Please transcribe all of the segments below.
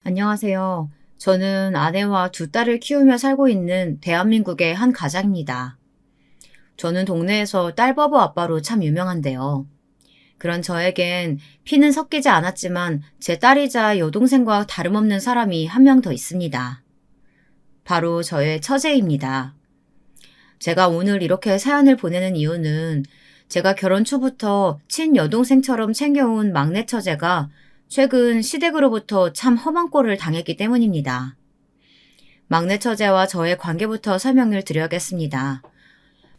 안녕하세요. 저는 아내와 두 딸을 키우며 살고 있는 대한민국의 한 가장입니다. 저는 동네에서 딸바보 아빠로 참 유명한데요. 그런 저에겐 피는 섞이지 않았지만 제 딸이자 여동생과 다름없는 사람이 한 명 더 있습니다. 바로 저의 처제입니다. 제가 오늘 이렇게 사연을 보내는 이유는 제가 결혼 초부터 친여동생처럼 챙겨온 막내 처제가 최근 시댁으로부터 참 험한 꼴을 당했기 때문입니다. 막내 처제와 저의 관계부터 설명을 드려야겠습니다.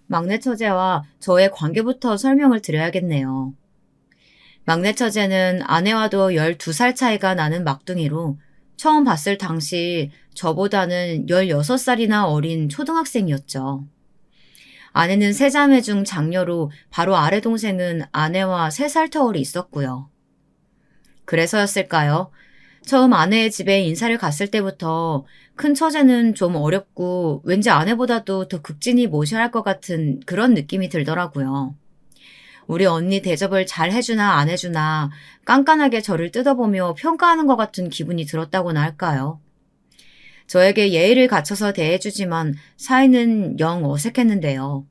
막내 처제와 저의 관계부터 설명을 드려야겠네요. 막내 처제는 아내와도 12살 차이가 나는 막둥이로 처음 봤을 당시 저보다는 16살이나 어린 초등학생이었죠. 아내는 세 자매 중 장녀로 바로 아래 동생은 아내와 3살 터울이 있었고요. 그래서였을까요? 처음 아내의 집에 인사를 갔을 때부터 큰 처제는 좀 어렵고 왠지 아내보다도 더 극진히 모셔야 할 것 같은 그런 느낌이 들더라고요. 우리 언니 대접을 잘 해주나 안 해주나 깐깐하게 저를 뜯어보며 평가하는 것 같은 기분이 들었다고나 할까요? 저에게 예의를 갖춰서 대해주지만 사이는 영 어색했는데요.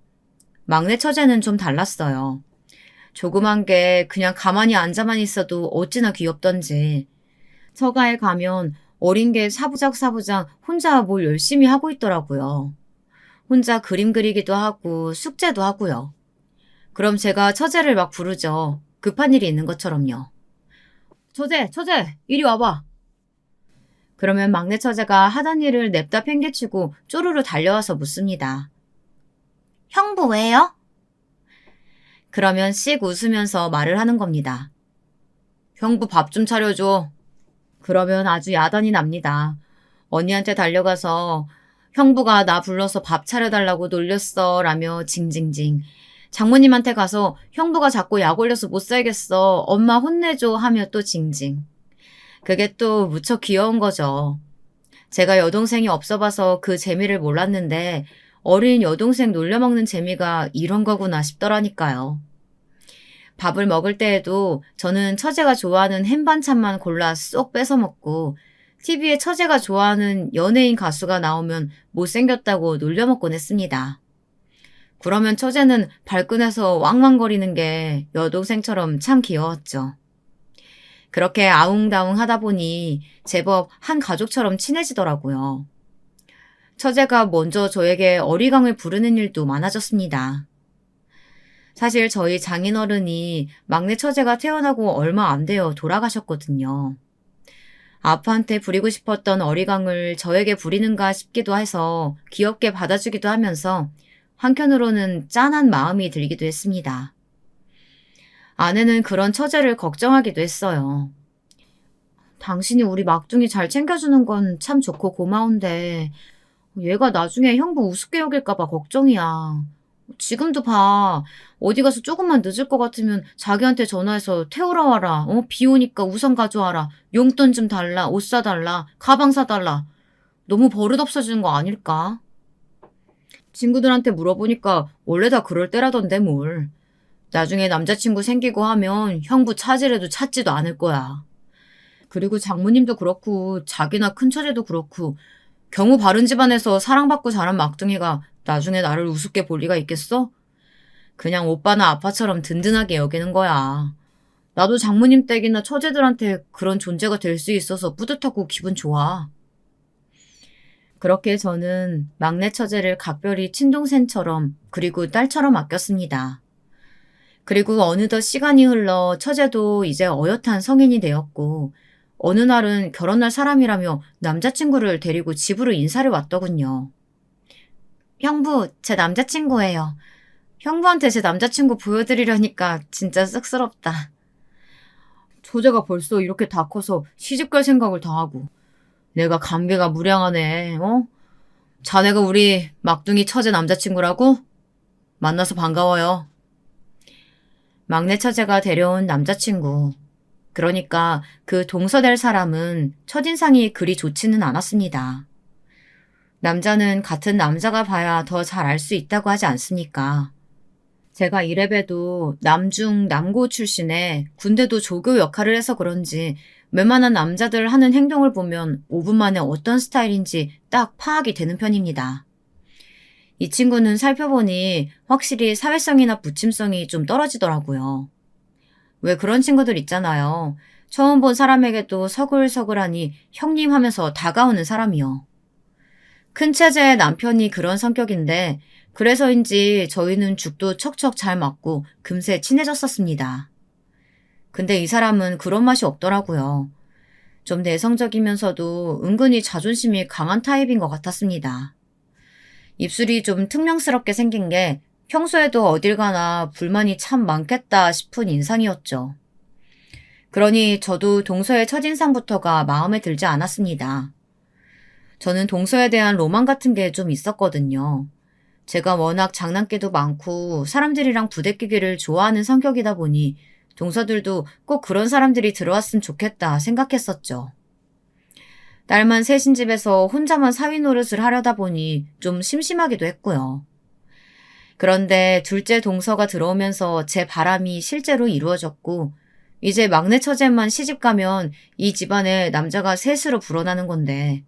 막내 처제는 좀 달랐어요. 조그만 게 그냥 가만히 앉아만 있어도 어찌나 귀엽던지. 처가에 가면 어린 게 사부작사부작 혼자 뭘 열심히 하고 있더라고요. 혼자 그림 그리기도 하고 숙제도 하고요. 그럼 제가 처제를 막 부르죠. 급한 일이 있는 것처럼요. 처제, 이리 와봐. 그러면 막내 처제가 하던 일을 냅다 팽개치고 쪼르르 달려와서 묻습니다. 형부 왜요? 그러면 씩 웃으면서 말을 하는 겁니다. 형부 밥 좀 차려줘. 그러면 아주 야단이 납니다. 언니한테 달려가서 형부가 나 불러서 밥 차려달라고 놀렸어 라며 징징징. 장모님한테 가서 형부가 자꾸 약 올려서 못 살겠어. 엄마 혼내줘 하며 또 징징. 그게 또 무척 귀여운 거죠. 제가 여동생이 없어 봐서 그 재미를 몰랐는데 어린 여동생 놀려먹는 재미가 이런 거구나 싶더라니까요. 밥을 먹을 때에도 저는 처제가 좋아하는 햄 반찬만 골라 쏙 뺏어 먹고 TV에 처제가 좋아하는 연예인 가수가 나오면 못생겼다고 놀려먹곤 했습니다. 그러면 처제는 발끈해서 왕왕거리는 게 여동생처럼 참 귀여웠죠. 그렇게 아웅다웅 하다 보니 제법 한 가족처럼 친해지더라고요. 처제가 먼저 저에게 어리광을 부르는 일도 많아졌습니다. 사실 저희 장인어른이 막내 처제가 태어나고 얼마 안 되어 돌아가셨거든요. 아빠한테 부리고 싶었던 어리광을 저에게 부리는가 싶기도 해서 귀엽게 받아주기도 하면서 한편으로는 짠한 마음이 들기도 했습니다. 아내는 그런 처제를 걱정하기도 했어요. 당신이 우리 막둥이 잘 챙겨주는 건 참 좋고 고마운데 얘가 나중에 형부 우습게 여길까봐 걱정이야. 지금도 봐. 어디 가서 조금만 늦을 것 같으면 자기한테 전화해서 태우러 와라. 비 오니까 우산 가져와라. 용돈 좀 달라. 옷 사달라. 가방 사달라. 너무 버릇없어지는 거 아닐까? 친구들한테 물어보니까 원래 다 그럴 때라던데 뭘. 나중에 남자친구 생기고 하면 형부 찾으래도 찾지도 않을 거야. 그리고 장모님도 그렇고 자기나 큰처제도 그렇고 경우 바른 집안에서 사랑받고 자란 막둥이가 나중에 나를 우습게 볼 리가 있겠어? 그냥 오빠나 아빠처럼 든든하게 여기는 거야. 나도 장모님 댁이나 처제들한테 그런 존재가 될 수 있어서 뿌듯하고 기분 좋아. 그렇게 저는 막내 처제를 각별히 친동생처럼 그리고 딸처럼 아꼈습니다. 그리고 어느덧 시간이 흘러 처제도 이제 어엿한 성인이 되었고 어느 날은 결혼할 사람이라며 남자친구를 데리고 집으로 인사를 왔더군요. 형부, 제 남자친구예요. 형부한테 제 남자친구 보여드리려니까 진짜 쑥스럽다. 처제가 벌써 이렇게 다 커서 시집갈 생각을 다 하고. 내가 감개가 무량하네, 어? 자네가 우리 막둥이 처제 남자친구라고? 만나서 반가워요. 막내 처제가 데려온 남자친구. 그러니까 그 동서될 사람은 첫인상이 그리 좋지는 않았습니다. 남자는 같은 남자가 봐야 더 잘 알 수 있다고 하지 않습니까? 제가 이래봬도 남중 남고 출신에 군대도 조교 역할을 해서 그런지 웬만한 남자들 하는 행동을 보면 5분 만에 어떤 스타일인지 딱 파악이 되는 편입니다. 이 친구는 살펴보니 확실히 사회성이나 부침성이 좀 떨어지더라고요. 왜 그런 친구들 있잖아요. 처음 본 사람에게도 서글서글하니 형님 하면서 다가오는 사람이요. 큰 체제의 남편이 그런 성격인데 그래서인지 저희는 죽도 척척 잘 맞고 금세 친해졌었습니다. 근데 이 사람은 그런 맛이 없더라고요. 좀 내성적이면서도 은근히 자존심이 강한 타입인 것 같았습니다. 입술이 좀 퉁명스럽게 생긴 게 평소에도 어딜 가나 불만이 참 많겠다 싶은 인상이었죠. 그러니 저도 동서의 첫인상부터가 마음에 들지 않았습니다. 저는 동서에 대한 로망 같은 게 좀 있었거든요. 제가 워낙 장난기도 많고 사람들이랑 부대끼기를 좋아하는 성격이다 보니 동서들도 꼭 그런 사람들이 들어왔으면 좋겠다 생각했었죠. 딸만 셋인 집에서 혼자만 사위 노릇을 하려다 보니 좀 심심하기도 했고요. 그런데 둘째 동서가 들어오면서 제 바람이 실제로 이루어졌고 이제 막내 처제만 시집가면 이 집안에 남자가 셋으로 불어나는 건데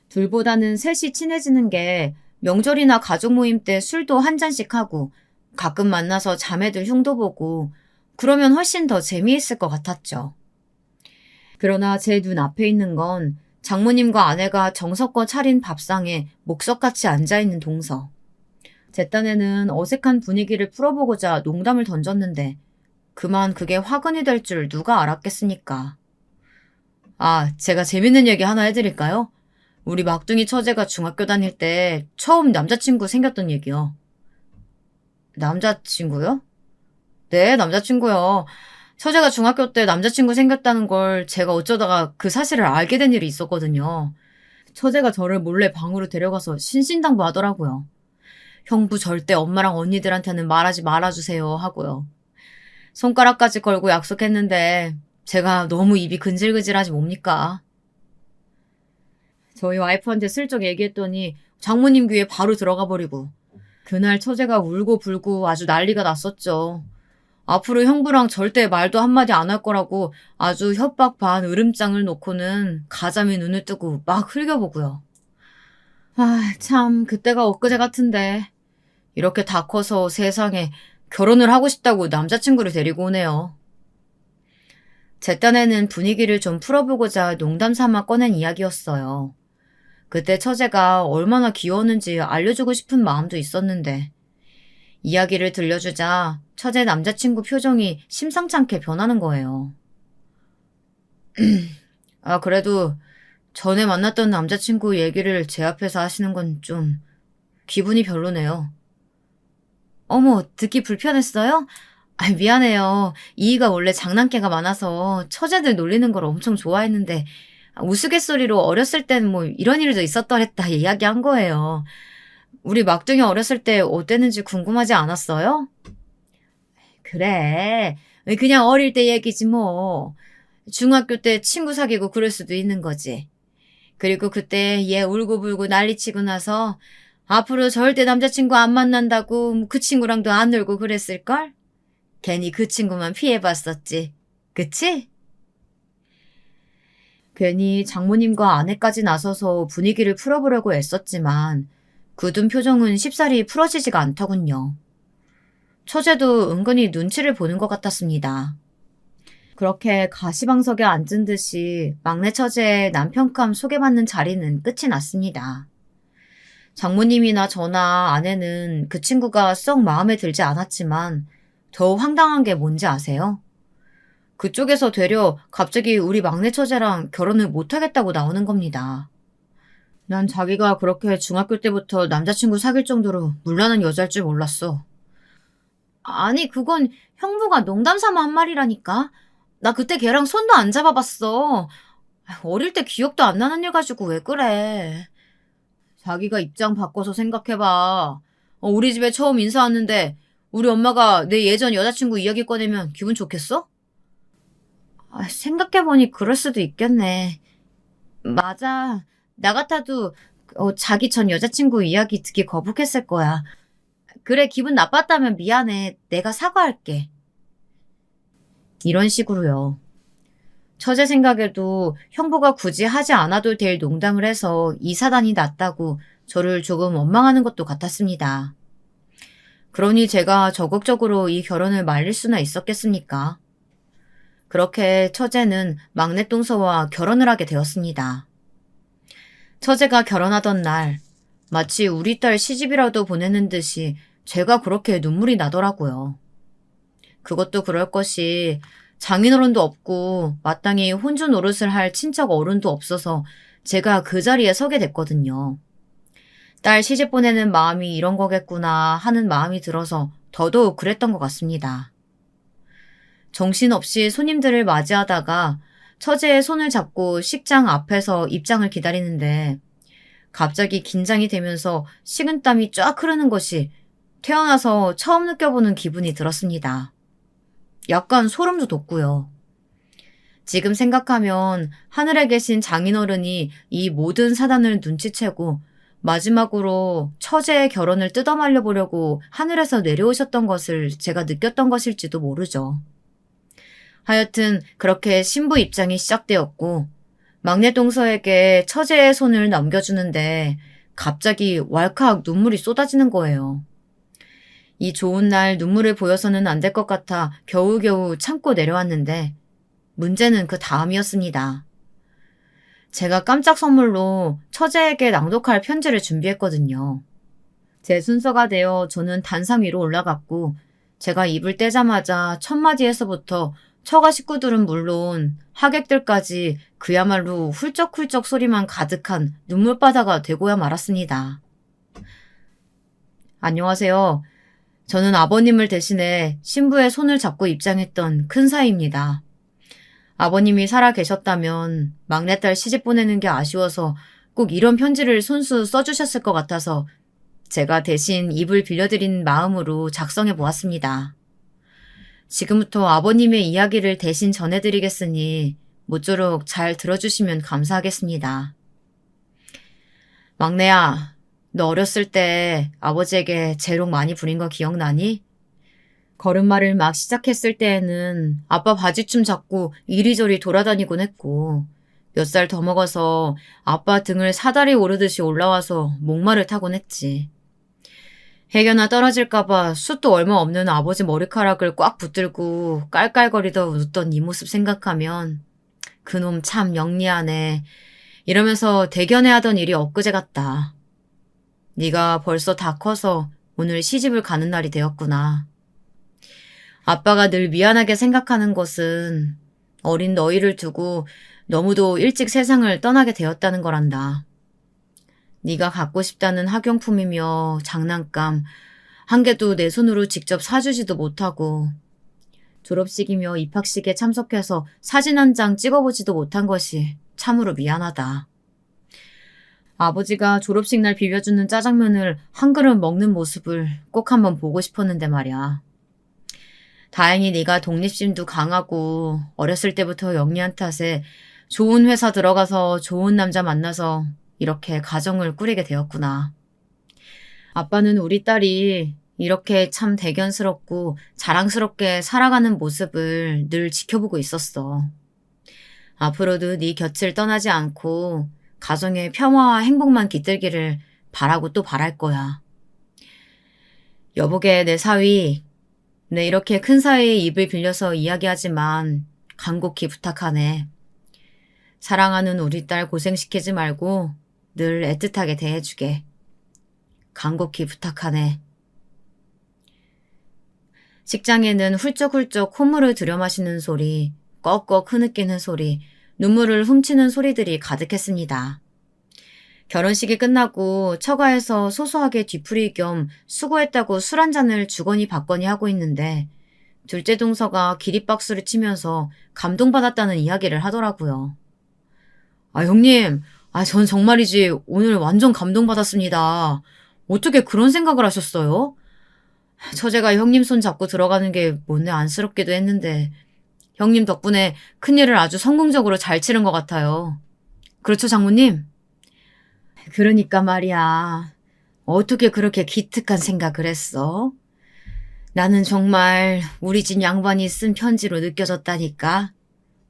둘보다는 셋이 친해지는 게 명절이나 가족 모임 때 술도 한 잔씩 하고 가끔 만나서 자매들 흉도 보고 그러면 훨씬 더 재미있을 것 같았죠. 그러나 제 눈 앞에 있는 건 장모님과 아내가 정성껏 차린 밥상에 목석같이 앉아있는 동서. 제 딴에는 어색한 분위기를 풀어보고자 농담을 던졌는데 그만 그게 화근이 될 줄 누가 알았겠습니까? 아, 제가 재밌는 얘기 하나 해드릴까요? 우리 막둥이 처제가 중학교 다닐 때 처음 남자친구 생겼던 얘기요. 남자친구요? 네, 남자친구요. 처제가 중학교 때 남자친구 생겼다는 걸 제가 어쩌다가 그 사실을 알게 된 일이 있었거든요. 처제가 저를 몰래 방으로 데려가서 신신당부하더라고요. 형부 절대 엄마랑 언니들한테는 말하지 말아주세요 하고요. 손가락까지 걸고 약속했는데 제가 너무 입이 근질근질하지 뭡니까? 저희 와이프한테 슬쩍 얘기했더니 장모님 귀에 바로 들어가 버리고 그날 처제가 울고 불고 아주 난리가 났었죠. 앞으로 형부랑 절대 말도 한마디 안 할 거라고 아주 협박 반 으름장을 놓고는 가자미 눈을 뜨고 막 흘겨보고요. 아, 참 그때가 엊그제 같은데 이렇게 다 커서 세상에 결혼을 하고 싶다고 남자친구를 데리고 오네요. 제 딴에는 분위기를 좀 풀어보고자 농담 삼아 꺼낸 이야기였어요. 그때 처제가 얼마나 귀여웠는지 알려주고 싶은 마음도 있었는데 이야기를 들려주자 처제 남자친구 표정이 심상찮게 변하는 거예요. 아, 그래도 전에 만났던 남자친구 얘기를 제 앞에서 하시는 건 좀 기분이 별로네요. 어머, 듣기 불편했어요? 아, 미안해요. 이이가 원래 장난기가 많아서 처제들 놀리는 걸 엄청 좋아했는데 우스갯소리로 어렸을 땐 뭐 이런 일도 있었더랬다 이야기한 거예요. 우리 막둥이 어렸을 때 어땠는지 궁금하지 않았어요? 그래. 그냥 어릴 때 얘기지 뭐. 중학교 때 친구 사귀고 그럴 수도 있는 거지. 그리고 그때 얘 울고불고 난리치고 나서 앞으로 절대 남자친구 안 만난다고 그 친구랑도 안 놀고 그랬을걸? 괜히 그 친구만 피해봤었지. 그치? 괜히 장모님과 아내까지 나서서 분위기를 풀어보려고 애썼지만 굳은 표정은 쉽사리 풀어지지가 않더군요. 처제도 은근히 눈치를 보는 것 같았습니다. 그렇게 가시방석에 앉은 듯이 막내 처제의 남편감 소개받는 자리는 끝이 났습니다. 장모님이나 저나 아내는 그 친구가 썩 마음에 들지 않았지만 더 황당한 게 뭔지 아세요? 그쪽에서 되려 갑자기 우리 막내 처제랑 결혼을 못하겠다고 나오는 겁니다. 난 자기가 그렇게 중학교 때부터 남자친구 사귈 정도로 물란한 여자일 줄 몰랐어. 아니, 그건 형부가 농담 삼아 한 말이라니까. 나 그때 걔랑 손도 안 잡아봤어. 어릴 때 기억도 안 나는 일 가지고 왜 그래. 자기가 입장 바꿔서 생각해봐. 우리 집에 처음 인사 왔는데 우리 엄마가 내 예전 여자친구 이야기 꺼내면 기분 좋겠어? 생각해보니 그럴 수도 있겠네. 맞아. 나 같아도 자기 전 여자친구 이야기 듣기 거북했을 거야. 그래, 기분 나빴다면 미안해. 내가 사과할게. 이런 식으로요. 처제 생각에도 형부가 굳이 하지 않아도 될 농담을 해서 이 사단이 났다고 저를 조금 원망하는 것도 같았습니다. 그러니 제가 적극적으로 이 결혼을 말릴 수나 있었겠습니까? 그렇게 처제는 막내 동서와 결혼을 하게 되었습니다. 처제가 결혼하던 날 마치 우리 딸 시집이라도 보내는 듯이 제가 그렇게 눈물이 나더라고요. 그것도 그럴 것이 장인어른도 없고 마땅히 혼주 노릇을 할 친척 어른도 없어서 제가 그 자리에 서게 됐거든요. 딸 시집 보내는 마음이 이런 거겠구나 하는 마음이 들어서 더더욱 그랬던 것 같습니다. 정신없이 손님들을 맞이하다가 처제의 손을 잡고 식장 앞에서 입장을 기다리는데 갑자기 긴장이 되면서 식은땀이 쫙 흐르는 것이 태어나서 처음 느껴보는 기분이 들었습니다. 약간 소름도 돋고요. 지금 생각하면 하늘에 계신 장인어른이 이 모든 사단을 눈치채고 마지막으로 처제의 결혼을 뜯어말려 보려고 하늘에서 내려오셨던 것을 제가 느꼈던 것일지도 모르죠. 하여튼 그렇게 신부 입장이 시작되었고 막내 동서에게 처제의 손을 넘겨주는데 갑자기 왈칵 눈물이 쏟아지는 거예요. 이 좋은 날 눈물을 보여서는 안 될 것 같아 겨우겨우 참고 내려왔는데 문제는 그 다음이었습니다. 제가 깜짝 선물로 처제에게 낭독할 편지를 준비했거든요. 제 순서가 되어 저는 단상 위로 올라갔고 제가 입을 떼자마자 첫 마디에서부터 처가 식구들은 물론 하객들까지 그야말로 훌쩍훌쩍 소리만 가득한 눈물바다가 되고야 말았습니다. 안녕하세요. 저는 아버님을 대신해 신부의 손을 잡고 입장했던 큰사위입니다. 아버님이 살아 계셨다면 막내딸 시집 보내는 게 아쉬워서 꼭 이런 편지를 손수 써주셨을 것 같아서 제가 대신 입을 빌려드린 마음으로 작성해 보았습니다. 지금부터 아버님의 이야기를 대신 전해드리겠으니 모쪼록 잘 들어주시면 감사하겠습니다. 막내야, 너 어렸을 때 아버지에게 재롱 많이 부린 거 기억나니? 걸음마를 막 시작했을 때에는 아빠 바지춤 잡고 이리저리 돌아다니곤 했고 몇 살 더 먹어서 아빠 등을 사다리 오르듯이 올라와서 목마를 타곤 했지. 해견아 떨어질까봐 숱도 얼마 없는 아버지 머리카락을 꽉 붙들고 깔깔거리다 웃던 네 모습 생각하면 그놈 참 영리하네 이러면서 대견해하던 일이 엊그제 같다. 네가 벌써 다 커서 오늘 시집을 가는 날이 되었구나. 아빠가 늘 미안하게 생각하는 것은 어린 너희를 두고 너무도 일찍 세상을 떠나게 되었다는 거란다. 네가 갖고 싶다는 학용품이며 장난감 한 개도 내 손으로 직접 사주지도 못하고 졸업식이며 입학식에 참석해서 사진 한 장 찍어보지도 못한 것이 참으로 미안하다. 아버지가 졸업식 날 비벼주는 짜장면을 한 그릇 먹는 모습을 꼭 한번 보고 싶었는데 말이야. 다행히 네가 독립심도 강하고 어렸을 때부터 영리한 탓에 좋은 회사 들어가서 좋은 남자 만나서 이렇게 가정을 꾸리게 되었구나. 아빠는 우리 딸이 이렇게 참 대견스럽고 자랑스럽게 살아가는 모습을 늘 지켜보고 있었어. 앞으로도 네 곁을 떠나지 않고 가정의 평화와 행복만 깃들기를 바라고 또 바랄 거야. 여보게 내 사위, 내 이렇게 큰 사위의 입을 빌려서 이야기하지만 간곡히 부탁하네. 사랑하는 우리 딸 고생시키지 말고 늘 애틋하게 대해주게. 간곡히 부탁하네. 식장에는 훌쩍훌쩍 콧물을 들여마시는 소리, 꺽꺽 흐느끼는 소리, 눈물을 훔치는 소리들이 가득했습니다. 결혼식이 끝나고 처가에서 소소하게 뒤풀이 겸 수고했다고 술 한 잔을 주거니 받거니 하고 있는데 둘째 동서가 기립박수를 치면서 감동받았다는 이야기를 하더라고요. 아, 형님, 전 정말이지 오늘 완전 감동받았습니다. 어떻게 그런 생각을 하셨어요? 처제가 형님 손 잡고 들어가는 게 뭔데 안쓰럽기도 했는데 형님 덕분에 큰일을 아주 성공적으로 잘 치른 것 같아요. 그렇죠, 장모님? 그러니까 말이야. 어떻게 그렇게 기특한 생각을 했어? 나는 정말 우리 집 양반이 쓴 편지로 느껴졌다니까.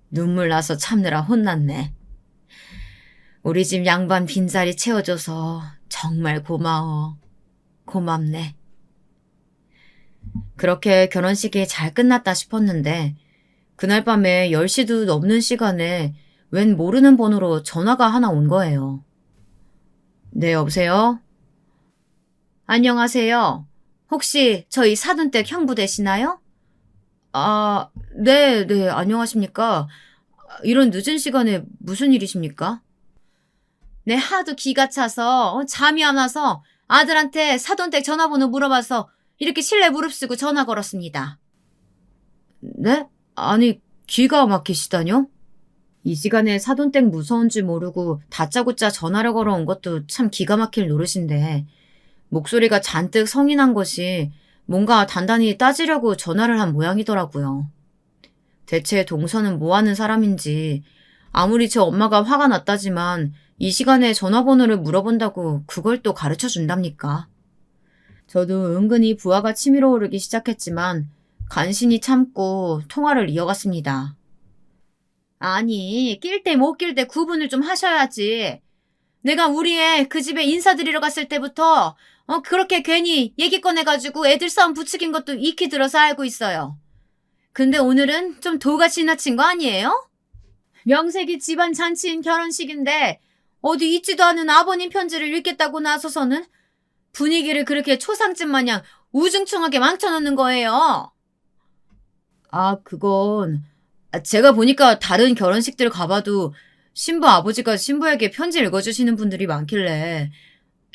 눈물 나서 참느라 혼났네. 우리 집 양반 빈자리 채워줘서 정말 고마워. 고맙네. 그렇게 결혼식이 잘 끝났다 싶었는데 그날 밤에 10시도 넘는 시간에 웬 모르는 번호로 전화가 하나 온 거예요. 네, 여보세요? 안녕하세요. 혹시 저희 사돈댁 형부 되시나요? 아, 네, 네, 안녕하십니까. 이런 늦은 시간에 무슨 일이십니까? 네, 하도 기가 차서 잠이 안 와서 아들한테 사돈댁 전화번호 물어봐서 이렇게 실내 무릅쓰고 전화 걸었습니다. 네? 아니, 기가 막히시다뇨? 이 시간에 사돈댁 무서운지 모르고 다짜고짜 전화를 걸어온 것도 참 기가 막힐 노릇인데 목소리가 잔뜩 성이 난 것이 뭔가 단단히 따지려고 전화를 한 모양이더라고요. 대체 동서는 뭐 하는 사람인지 아무리 제 엄마가 화가 났다지만 이 시간에 전화번호를 물어본다고 그걸 또 가르쳐 준답니까? 저도 은근히 부하가 치밀어 오르기 시작했지만 간신히 참고 통화를 이어갔습니다. 아니, 낄 때 못 낄 때 구분을 좀 하셔야지. 내가 우리 애 그 집에 인사드리러 갔을 때부터 그렇게 괜히 얘기 꺼내가지고 애들 싸움 부추긴 것도 익히 들어서 알고 있어요. 근데 오늘은 좀 도가 지나친 거 아니에요? 명색이 집안 잔치인 결혼식인데 어디 있지도 않은 아버님 편지를 읽겠다고 나서서는 분위기를 그렇게 초상집 마냥 우중충하게 망쳐놓는 거예요. 아, 그건 제가 보니까 다른 결혼식들 가봐도 신부 아버지가 신부에게 편지 읽어주시는 분들이 많길래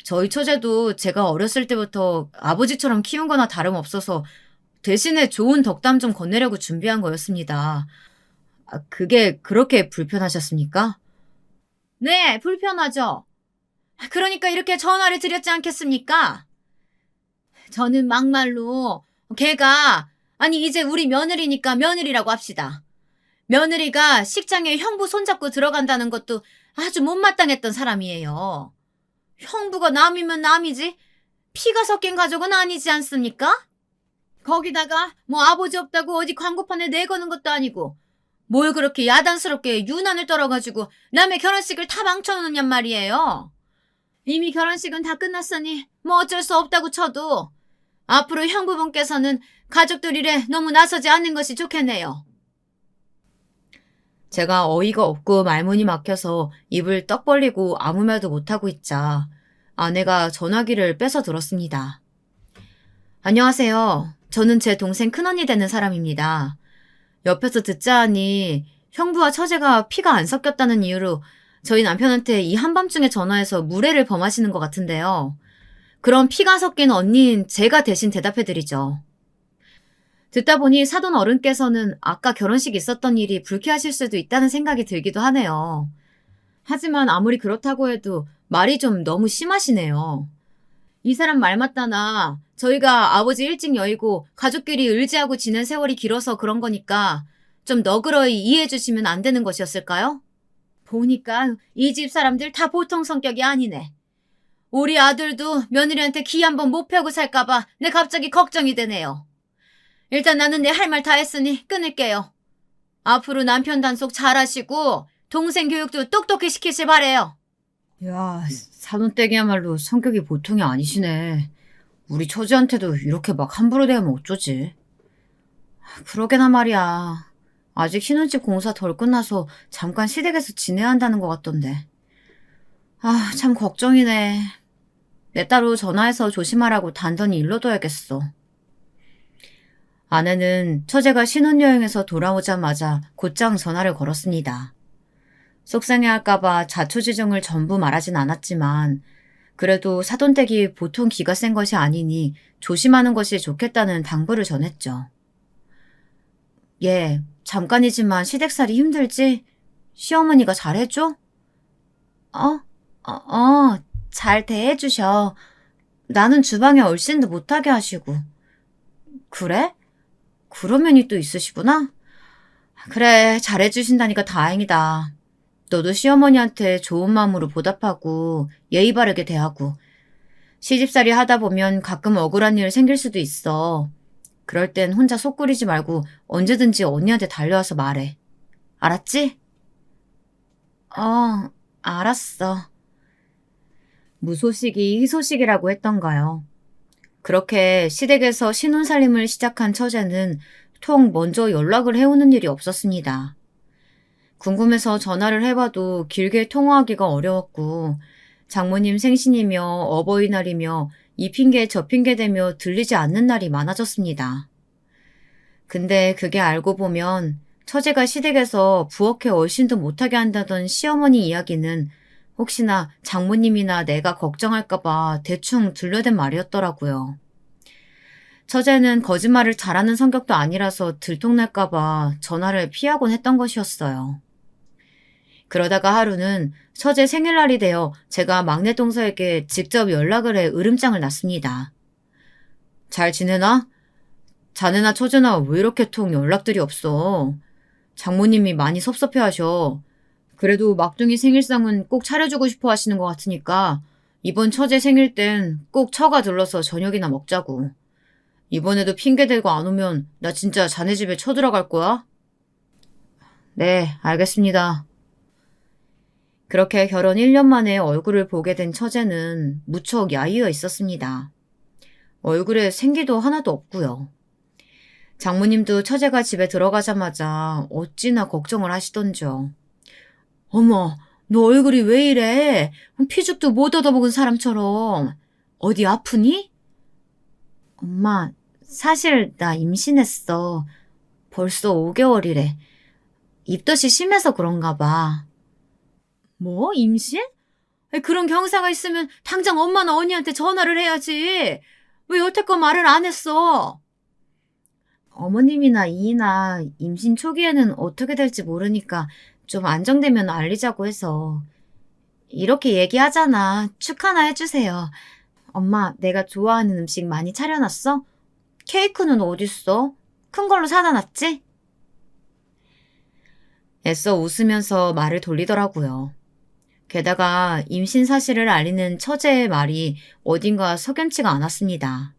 저희 처제도 제가 어렸을 때부터 아버지처럼 키운 거나 다름없어서 대신에 좋은 덕담 좀 건네려고 준비한 거였습니다. 아, 그게 그렇게 불편하셨습니까? 네, 불편하죠. 그러니까 이렇게 전화를 드렸지 않겠습니까? 저는 막말로 걔가 아니 이제 우리 며느리니까 며느리라고 합시다. 며느리가 식장에 형부 손잡고 들어간다는 것도 아주 못마땅했던 사람이에요. 형부가 남이면 남이지 피가 섞인 가족은 아니지 않습니까? 거기다가 뭐 아버지 없다고 어디 광고판에 내거는 것도 아니고 뭘 그렇게 야단스럽게 유난을 떨어가지고 남의 결혼식을 다 망쳐놓느냔 말이에요. 이미 결혼식은 다 끝났으니 뭐 어쩔 수 없다고 쳐도 앞으로 형부분께서는 가족들 일에 너무 나서지 않는 것이 좋겠네요. 제가 어이가 없고 말문이 막혀서 입을 떡 벌리고 아무 말도 못하고 있자 아내가 전화기를 뺏어 들었습니다. 안녕하세요. 저는 제 동생 큰언니 되는 사람입니다. 옆에서 듣자 하니 형부와 처제가 피가 안 섞였다는 이유로 저희 남편한테 이 한밤중에 전화해서 무례를 범하시는 것 같은데요. 그럼 피가 섞인 언니인 제가 대신 대답해드리죠. 듣다 보니 사돈 어른께서는 아까 결혼식 있었던 일이 불쾌하실 수도 있다는 생각이 들기도 하네요. 하지만 아무리 그렇다고 해도 말이 좀 너무 심하시네요. 이 사람 말 맞다나 저희가 아버지 일찍 여의고 가족끼리 의지하고 지낸 세월이 길어서 그런 거니까 좀 너그러이 이해해 주시면 안 되는 것이었을까요? 보니까 이 집 사람들 다 보통 성격이 아니네. 우리 아들도 며느리한테 기 한번 못 펴고 살까봐 내 갑자기 걱정이 되네요. 일단 나는 내 할 말 다 했으니 끊을게요. 앞으로 남편 단속 잘하시고 동생 교육도 똑똑히 시키실 바래요. 야, 사돈댁이야말로 성격이 보통이 아니시네. 우리 처지한테도 이렇게 막 함부로 대하면 어쩌지? 그러게나 말이야. 아직 신혼집 공사 덜 끝나서 잠깐 시댁에서 지내야 한다는 것 같던데. 아, 참 걱정이네. 내 따로 전화해서 조심하라고 단단히 일러둬야겠어. 아내는 처제가 신혼여행에서 돌아오자마자 곧장 전화를 걸었습니다. 속상해할까봐 자초지종을 전부 말하진 않았지만 그래도 사돈댁이 보통 기가 센 것이 아니니 조심하는 것이 좋겠다는 당부를 전했죠. 예, 잠깐이지만 시댁살이 힘들지? 시어머니가 잘해줘? 잘 대해주셔. 나는 주방에 얼씬도 못하게 하시고. 그래? 그런 면이 또 있으시구나? 그래, 잘해주신다니까 다행이다. 너도 시어머니한테 좋은 마음으로 보답하고 예의 바르게 대하고 시집살이 하다 보면 가끔 억울한 일 생길 수도 있어. 그럴 땐 혼자 속 끓이지 말고 언제든지 언니한테 달려와서 말해. 알았지? 어, 알았어. 무소식이 희소식이라고 했던가요. 그렇게 시댁에서 신혼살림을 시작한 처제는 통 먼저 연락을 해오는 일이 없었습니다. 궁금해서 전화를 해봐도 길게 통화하기가 어려웠고 장모님 생신이며 어버이날이며 이 핑계 저 핑계 대며 들리지 않는 날이 많아졌습니다. 근데 그게 알고 보면 처제가 시댁에서 부엌에 얼씬도 못하게 한다던 시어머니 이야기는 혹시나 장모님이나 내가 걱정할까봐 대충 들려댄 말이었더라고요. 처제는 거짓말을 잘하는 성격도 아니라서 들통날까봐 전화를 피하곤 했던 것이었어요. 그러다가 하루는 처제 생일날이 되어 제가 막내 동서에게 직접 연락을 해 으름장을 놨습니다. 잘 지내나? 자네나 처제나 왜 이렇게 통 연락들이 없어? 장모님이 많이 섭섭해하셔. 그래도 막둥이 생일상은 꼭 차려주고 싶어 하시는 것 같으니까 이번 처제 생일 땐 꼭 처가 들러서 저녁이나 먹자고. 이번에도 핑계 대고 안 오면 나 진짜 자네 집에 쳐들어갈 거야? 네, 알겠습니다. 그렇게 결혼 1년 만에 얼굴을 보게 된 처제는 무척 야위어 있었습니다. 얼굴에 생기도 하나도 없고요. 장모님도 처제가 집에 들어가자마자 어찌나 걱정을 하시던지요. 어머, 너 얼굴이 왜 이래? 피죽도 못 얻어먹은 사람처럼. 어디 아프니? 엄마, 사실 나 임신했어. 벌써 5개월이래. 입덧이 심해서 그런가 봐. 뭐? 임신? 아니, 그런 경사가 있으면 당장 엄마나 언니한테 전화를 해야지. 왜 여태껏 말을 안 했어? 어머님이나 이이나 임신 초기에는 어떻게 될지 모르니까 좀 안정되면 알리자고 해서. 이렇게 얘기하잖아. 축하나 해주세요. 엄마, 내가 좋아하는 음식 많이 차려놨어? 케이크는 어딨어? 큰 걸로 사다 놨지? 애써 웃으면서 말을 돌리더라고요. 게다가 임신 사실을 알리는 처제의 말이 어딘가 석연치가 않았습니다.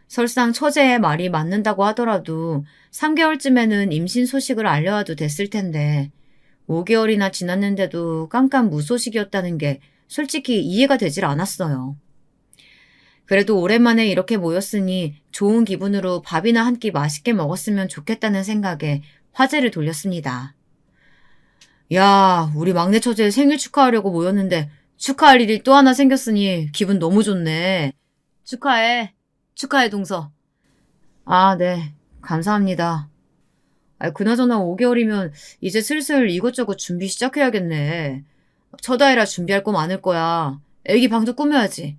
설상 처제의 말이 맞는다고 하더라도 3개월쯤에는 임신 소식을 알려와도 됐을 텐데 5개월이나 지났는데도 깜깜 무소식이었다는 게 솔직히 이해가 되질 않았어요. 그래도 오랜만에 이렇게 모였으니 좋은 기분으로 밥이나 한 끼 맛있게 먹었으면 좋겠다는 생각에 화제를 돌렸습니다. 야, 우리 막내 처제 생일 축하하려고 모였는데 축하할 일이 또 하나 생겼으니 기분 너무 좋네. 축하해. 축하해, 동서. 아, 네. 감사합니다. 그나저나 5개월이면 이제 슬슬 이것저것 준비 시작해야겠네. 첫아이라 준비할 거 많을 거야. 애기 방도 꾸며야지.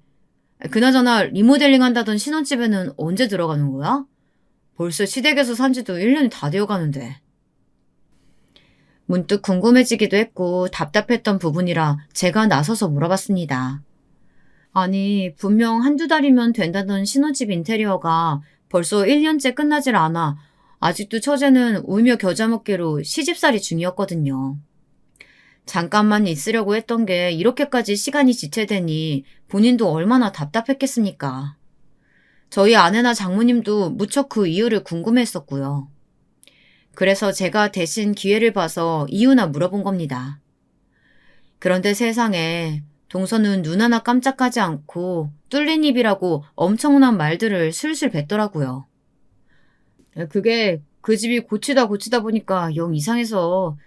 그나저나 리모델링 한다던 신혼집에는 언제 들어가는 거야? 벌써 시댁에서 산 지도 1년이 다 되어 가는데. 문득 궁금해지기도 했고 답답했던 부분이라 제가 나서서 물어봤습니다. 아니, 분명 한두 달이면 된다던 신혼집 인테리어가 벌써 1년째 끝나질 않아 아직도 처제는 울며 겨자 먹기로 시집살이 중이었거든요. 잠깐만 있으려고 했던 게 이렇게까지 시간이 지체되니 본인도 얼마나 답답했겠습니까? 저희 아내나 장모님도 무척 그 이유를 궁금해했었고요. 그래서 제가 대신 기회를 봐서 이유나 물어본 겁니다. 그런데 세상에 동서는 눈 하나 깜짝하지 않고 뚫린 입이라고 엄청난 말들을 술술 뱉더라고요. 그게 그 집이 고치다 보니까 영 이상해서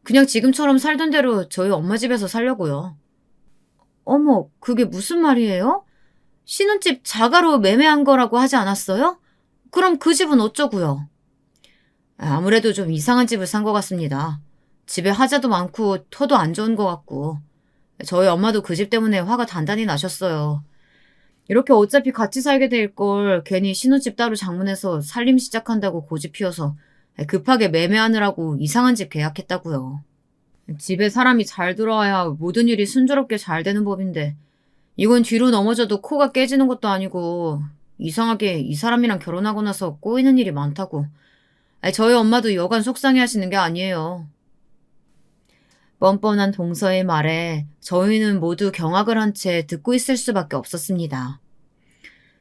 그냥 지금처럼 살던 대로 저희 엄마 집에서 살려고요. 어머, 그게 무슨 말이에요? 신혼집 자가로 매매한 거라고 하지 않았어요? 그럼 그 집은 어쩌고요? 아무래도 좀 이상한 집을 산 것 같습니다. 집에 하자도 많고 터도 안 좋은 것 같고 저희 엄마도 그 집 때문에 화가 단단히 나셨어요. 이렇게 어차피 같이 살게 될 걸 괜히 신혼집 따로 장문해서 살림 시작한다고 고집 피워서 급하게 매매하느라고 이상한 집 계약했다고요. 집에 사람이 잘 들어와야 모든 일이 순조롭게 잘 되는 법인데 이건 뒤로 넘어져도 코가 깨지는 것도 아니고 이상하게 이 사람이랑 결혼하고 나서 꼬이는 일이 많다고. 저희 엄마도 여간 속상해 하시는 게 아니에요. 뻔뻔한 동서의 말에 저희는 모두 경악을 한 채 듣고 있을 수밖에 없었습니다.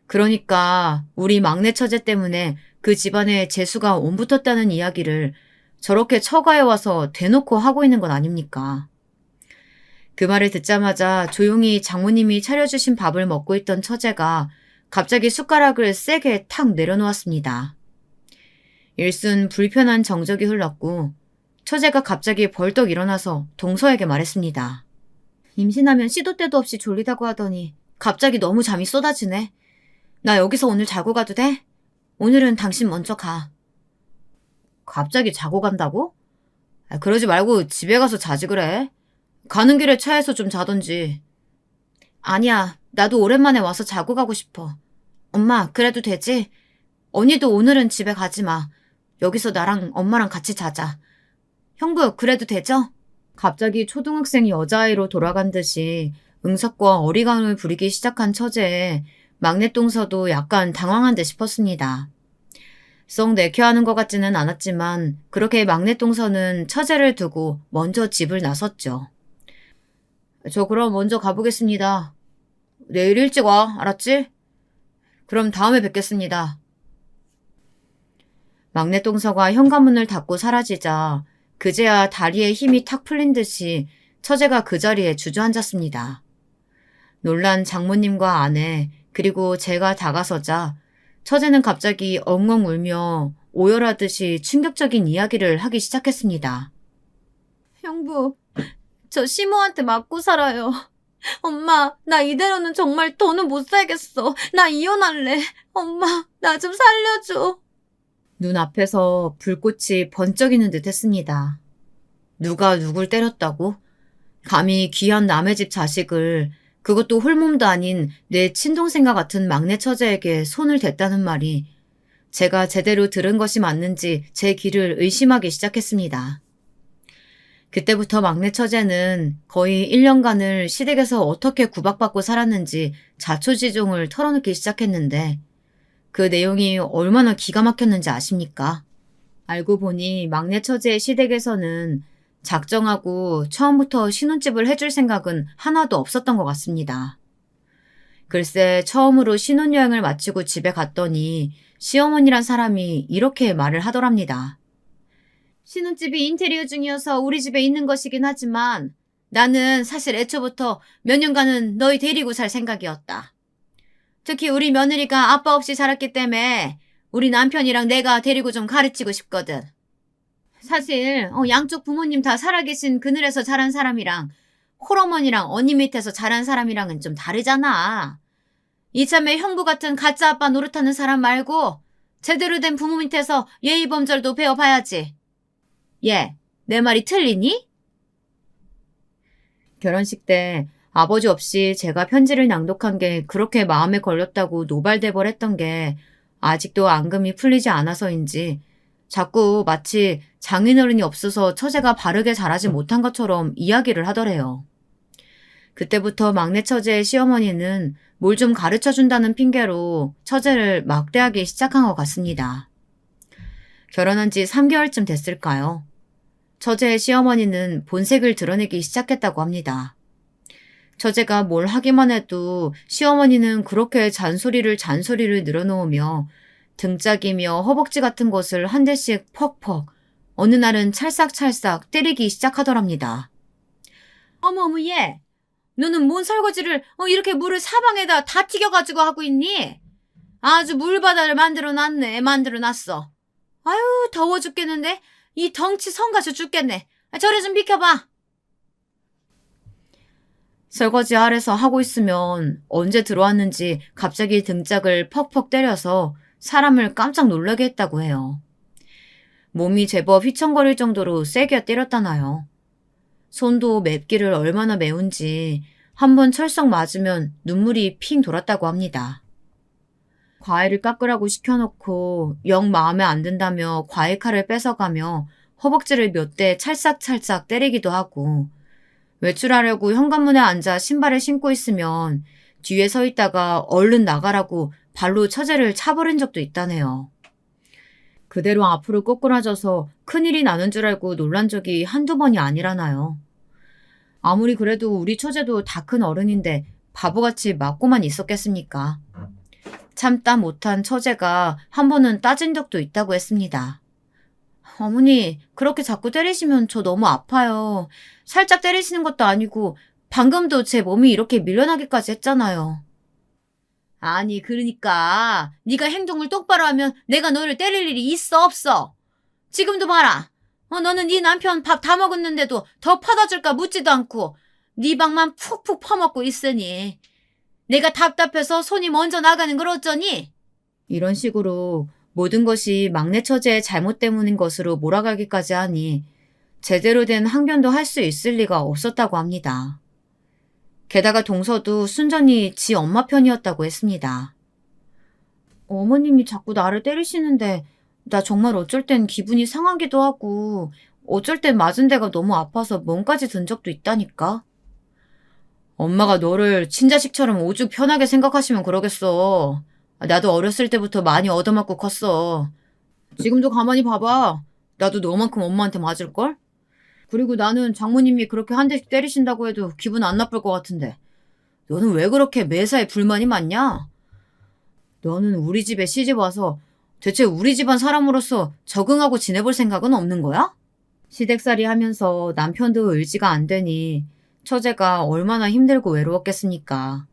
그러니까 우리 막내 처제 때문에 그 집안에 재수가 옴붙었다는 이야기를 저렇게 처가에 와서 대놓고 하고 있는 건 아닙니까? 그 말을 듣자마자 조용히 장모님이 차려주신 밥을 먹고 있던 처제가 갑자기 숟가락을 세게 탁 내려놓았습니다. 일순 불편한 정적이 흘렀고 처제가 갑자기 벌떡 일어나서 동서에게 말했습니다. 임신하면 시도 때도 없이 졸리다고 하더니 갑자기 너무 잠이 쏟아지네. 나 여기서 오늘 자고 가도 돼? 오늘은 당신 먼저 가. 갑자기 자고 간다고? 그러지 말고 집에 가서 자지 그래. 가는 길에 차에서 좀 자던지. 아니야, 나도 오랜만에 와서 자고 가고 싶어. 엄마, 그래도 되지? 언니도 오늘은 집에 가지 마. 여기서 나랑 엄마랑 같이 자자. 형부, 그래도 되죠? 갑자기 초등학생 여자아이로 돌아간 듯이 응석과 어리광을 부리기 시작한 처제에 막내 동서도 약간 당황한 듯 싶었습니다. 썩 내켜하는 것 같지는 않았지만 그렇게 막내 동서는 처제를 두고 먼저 집을 나섰죠. 저 그럼 먼저 가보겠습니다. 내일 일찍 와, 알았지? 그럼 다음에 뵙겠습니다. 막내 동서가 현관문을 닫고 사라지자 그제야 다리에 힘이 탁 풀린 듯이 처제가 그 자리에 주저앉았습니다. 놀란 장모님과 아내 그리고 제가 다가서자 처제는 갑자기 엉엉 울며 오열하듯이 충격적인 이야기를 하기 시작했습니다. 형부, 저 시모한테 맞고 살아요. 엄마, 나 이대로는 정말 더는 못 살겠어. 나 이혼할래. 엄마, 나 좀 살려줘. 눈앞에서 불꽃이 번쩍이는 듯 했습니다. 누가 누굴 때렸다고? 감히 귀한 남의 집 자식을, 그것도 홀몸도 아닌 내 친동생과 같은 막내 처제에게 손을 댔다는 말이 제가 제대로 들은 것이 맞는지 제 귀를 의심하기 시작했습니다. 그때부터 막내 처제는 거의 1년간을 시댁에서 어떻게 구박받고 살았는지 자초지종을 털어놓기 시작했는데 그 내용이 얼마나 기가 막혔는지 아십니까? 알고 보니 막내 처제의 시댁에서는 작정하고 처음부터 신혼집을 해줄 생각은 하나도 없었던 것 같습니다. 글쎄 처음으로 신혼여행을 마치고 집에 갔더니 시어머니란 사람이 이렇게 말을 하더랍니다. 신혼집이 인테리어 중이어서 우리 집에 있는 것이긴 하지만 나는 사실 애초부터 몇 년간은 너희 데리고 살 생각이었다. 특히 우리 며느리가 아빠 없이 자랐기 때문에 우리 남편이랑 내가 데리고 좀 가르치고 싶거든. 사실 양쪽 부모님 다 살아계신 그늘에서 자란 사람이랑 홀어머니랑 언니 밑에서 자란 사람이랑은 좀 다르잖아. 이참에 형부 같은 가짜 아빠 노릇하는 사람 말고 제대로 된 부모 밑에서 예의범절도 배워봐야지. 예, 내 말이 틀리니? 결혼식 때 아버지 없이 제가 편지를 낭독한 게 그렇게 마음에 걸렸다고 노발대발했던 게 아직도 앙금이 풀리지 않아서인지 자꾸 마치 장인어른이 없어서 처제가 바르게 자라지 못한 것처럼 이야기를 하더래요. 그때부터 막내 처제의 시어머니는 뭘 좀 가르쳐준다는 핑계로 처제를 막대하기 시작한 것 같습니다. 결혼한 지 3개월쯤 됐을까요? 처제의 시어머니는 본색을 드러내기 시작했다고 합니다. 처제가 뭘 하기만 해도 시어머니는 그렇게 잔소리를 늘어놓으며 등짝이며 허벅지 같은 곳을 한 대씩 퍽퍽, 어느 날은 찰싹찰싹 때리기 시작하더랍니다. 어머 얘, 너는 뭔 설거지를 이렇게 물을 사방에다 다 튀겨가지고 하고 있니? 아주 물바다를 만들어놨어. 아유 더워 죽겠는데 이 덩치 성가셔 죽겠네. 저리 좀 비켜봐. 설거지 아래서 하고 있으면 언제 들어왔는지 갑자기 등짝을 퍽퍽 때려서 사람을 깜짝 놀라게 했다고 해요. 몸이 제법 휘청거릴 정도로 세게 때렸다나요. 손도 맵기를 얼마나 매운지 한번 철썩 맞으면 눈물이 핑 돌았다고 합니다. 과일을 깎으라고 시켜놓고 영 마음에 안 든다며 과일칼을 뺏어가며 허벅지를 몇 대 찰싹찰싹 때리기도 하고 외출하려고 현관문에 앉아 신발을 신고 있으면 뒤에 서 있다가 얼른 나가라고 발로 처제를 차버린 적도 있다네요. 그대로 앞으로 꼬꾸라져서 큰일이 나는 줄 알고 놀란 적이 한두 번이 아니라나요. 아무리 그래도 우리 처제도 다 큰 어른인데 바보같이 맞고만 있었겠습니까? 참다 못한 처제가 한 번은 따진 적도 있다고 했습니다. 어머니, 그렇게 자꾸 때리시면 저 너무 아파요. 살짝 때리시는 것도 아니고 방금도 제 몸이 이렇게 밀려나기까지 했잖아요. 아니, 그러니까 네가 행동을 똑바로 하면 내가 너를 때릴 일이 있어, 없어? 지금도 봐라. 너는 네 남편 밥 다 먹었는데도 더 퍼다 줄까 묻지도 않고 네 방만 푹푹 퍼먹고 있으니 내가 답답해서 손이 먼저 나가는 걸 어쩌니? 이런 식으로 모든 것이 막내 처제의 잘못 때문인 것으로 몰아가기까지 하니 제대로 된 항변도 할 수 있을 리가 없었다고 합니다. 게다가 동서도 순전히 지 엄마 편이었다고 했습니다. 어머님이 자꾸 나를 때리시는데 나 정말 어쩔 땐 기분이 상하기도 하고 어쩔 땐 맞은 데가 너무 아파서 몸까지 든 적도 있다니까. 엄마가 너를 친자식처럼 오죽 편하게 생각하시면 그러겠어. 나도 어렸을 때부터 많이 얻어맞고 컸어. 지금도 가만히 봐봐. 나도 너만큼 엄마한테 맞을걸? 그리고 나는 장모님이 그렇게 한 대씩 때리신다고 해도 기분 안 나쁠 것 같은데. 너는 왜 그렇게 매사에 불만이 많냐? 너는 우리 집에 시집 와서 대체 우리 집안 사람으로서 적응하고 지내볼 생각은 없는 거야? 시댁살이 하면서 남편도 의지가 안 되니 처제가 얼마나 힘들고 외로웠겠습니까?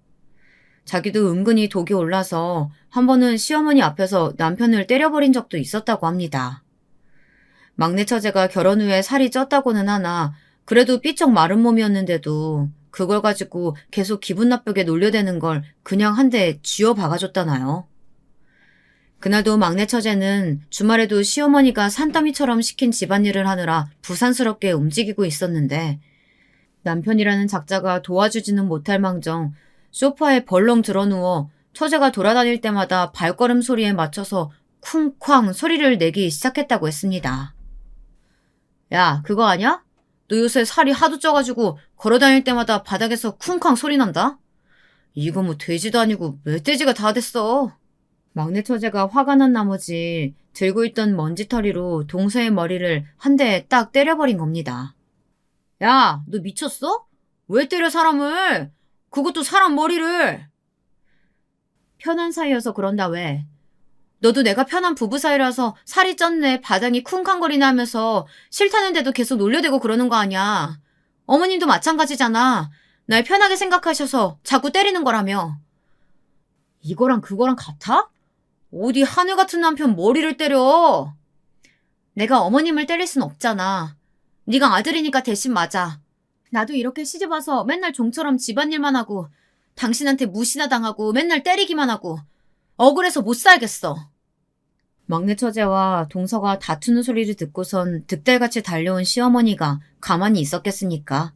자기도 은근히 독이 올라서 한 번은 시어머니 앞에서 남편을 때려버린 적도 있었다고 합니다. 막내 처제가 결혼 후에 살이 쪘다고는 하나 그래도 삐쩍 마른 몸이었는데도 그걸 가지고 계속 기분 나쁘게 놀려대는 걸 그냥 한 대 쥐어 박아줬다나요. 그날도 막내 처제는 주말에도 시어머니가 산더미처럼 시킨 집안일을 하느라 부산스럽게 움직이고 있었는데 남편이라는 작자가 도와주지는 못할 망정 소파에 벌렁 드러누워 처제가 돌아다닐 때마다 발걸음 소리에 맞춰서 쿵쾅 소리를 내기 시작했다고 했습니다. 야, 그거 아냐? 너 요새 살이 하도 쪄가지고 걸어다닐 때마다 바닥에서 쿵쾅 소리 난다? 이거 뭐 돼지도 아니고 멧돼지가 다 됐어. 막내 처제가 화가 난 나머지 들고 있던 먼지털이로 동서의 머리를 한 대 딱 때려버린 겁니다. 야, 너 미쳤어? 왜 때려 사람을? 그것도 사람 머리를. 편한 사이여서 그런다 왜? 너도 내가 편한 부부 사이라서 살이 쪘네 바닥이 쿵쾅거리나 하면서 싫다는데도 계속 놀려대고 그러는 거 아니야. 어머님도 마찬가지잖아. 날 편하게 생각하셔서 자꾸 때리는 거라며. 이거랑 그거랑 같아? 어디 하늘 같은 남편 머리를 때려. 내가 어머님을 때릴 순 없잖아. 네가 아들이니까 대신 맞아. 나도 이렇게 시집와서 맨날 종처럼 집안일만 하고 당신한테 무시나 당하고 맨날 때리기만 하고 억울해서 못 살겠어. 막내 처제와 동서가 다투는 소리를 듣고선 득달같이 달려온 시어머니가 가만히 있었겠습니까?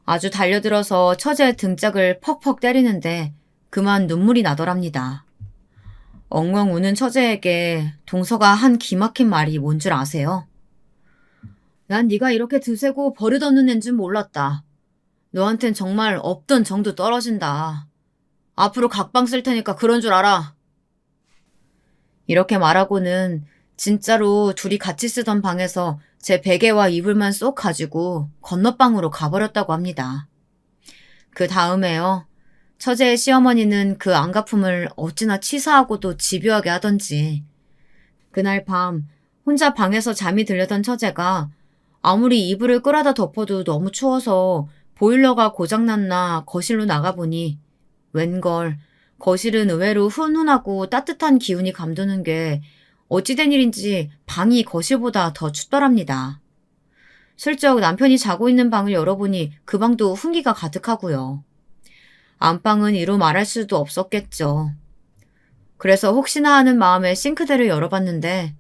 아주 달려들어서 처제의 등짝을 퍽퍽 때리는데 그만 눈물이 나더랍니다. 엉엉 우는 처제에게 동서가 한 기막힌 말이 뭔 줄 아세요? 난 네가 이렇게 드세고 버릇없는 애인 줄 몰랐다. 너한텐 정말 없던 정도 떨어진다. 앞으로 각방 쓸 테니까 그런 줄 알아. 이렇게 말하고는 진짜로 둘이 같이 쓰던 방에서 제 베개와 이불만 쏙 가지고 건너방으로 가버렸다고 합니다. 그 다음에요. 처제의 시어머니는 그 안가품을 어찌나 치사하고도 집요하게 하던지 그날 밤 혼자 방에서 잠이 들려던 처제가 아무리 이불을 끌어다 덮어도 너무 추워서 보일러가 고장났나 거실로 나가보니 웬걸 거실은 의외로 훈훈하고 따뜻한 기운이 감도는 게 어찌된 일인지 방이 거실보다 더 춥더랍니다. 슬쩍 남편이 자고 있는 방을 열어보니 그 방도 훈기가 가득하고요. 안방은 이루 말할 수도 없었겠죠. 그래서 혹시나 하는 마음에 싱크대를 열어봤는데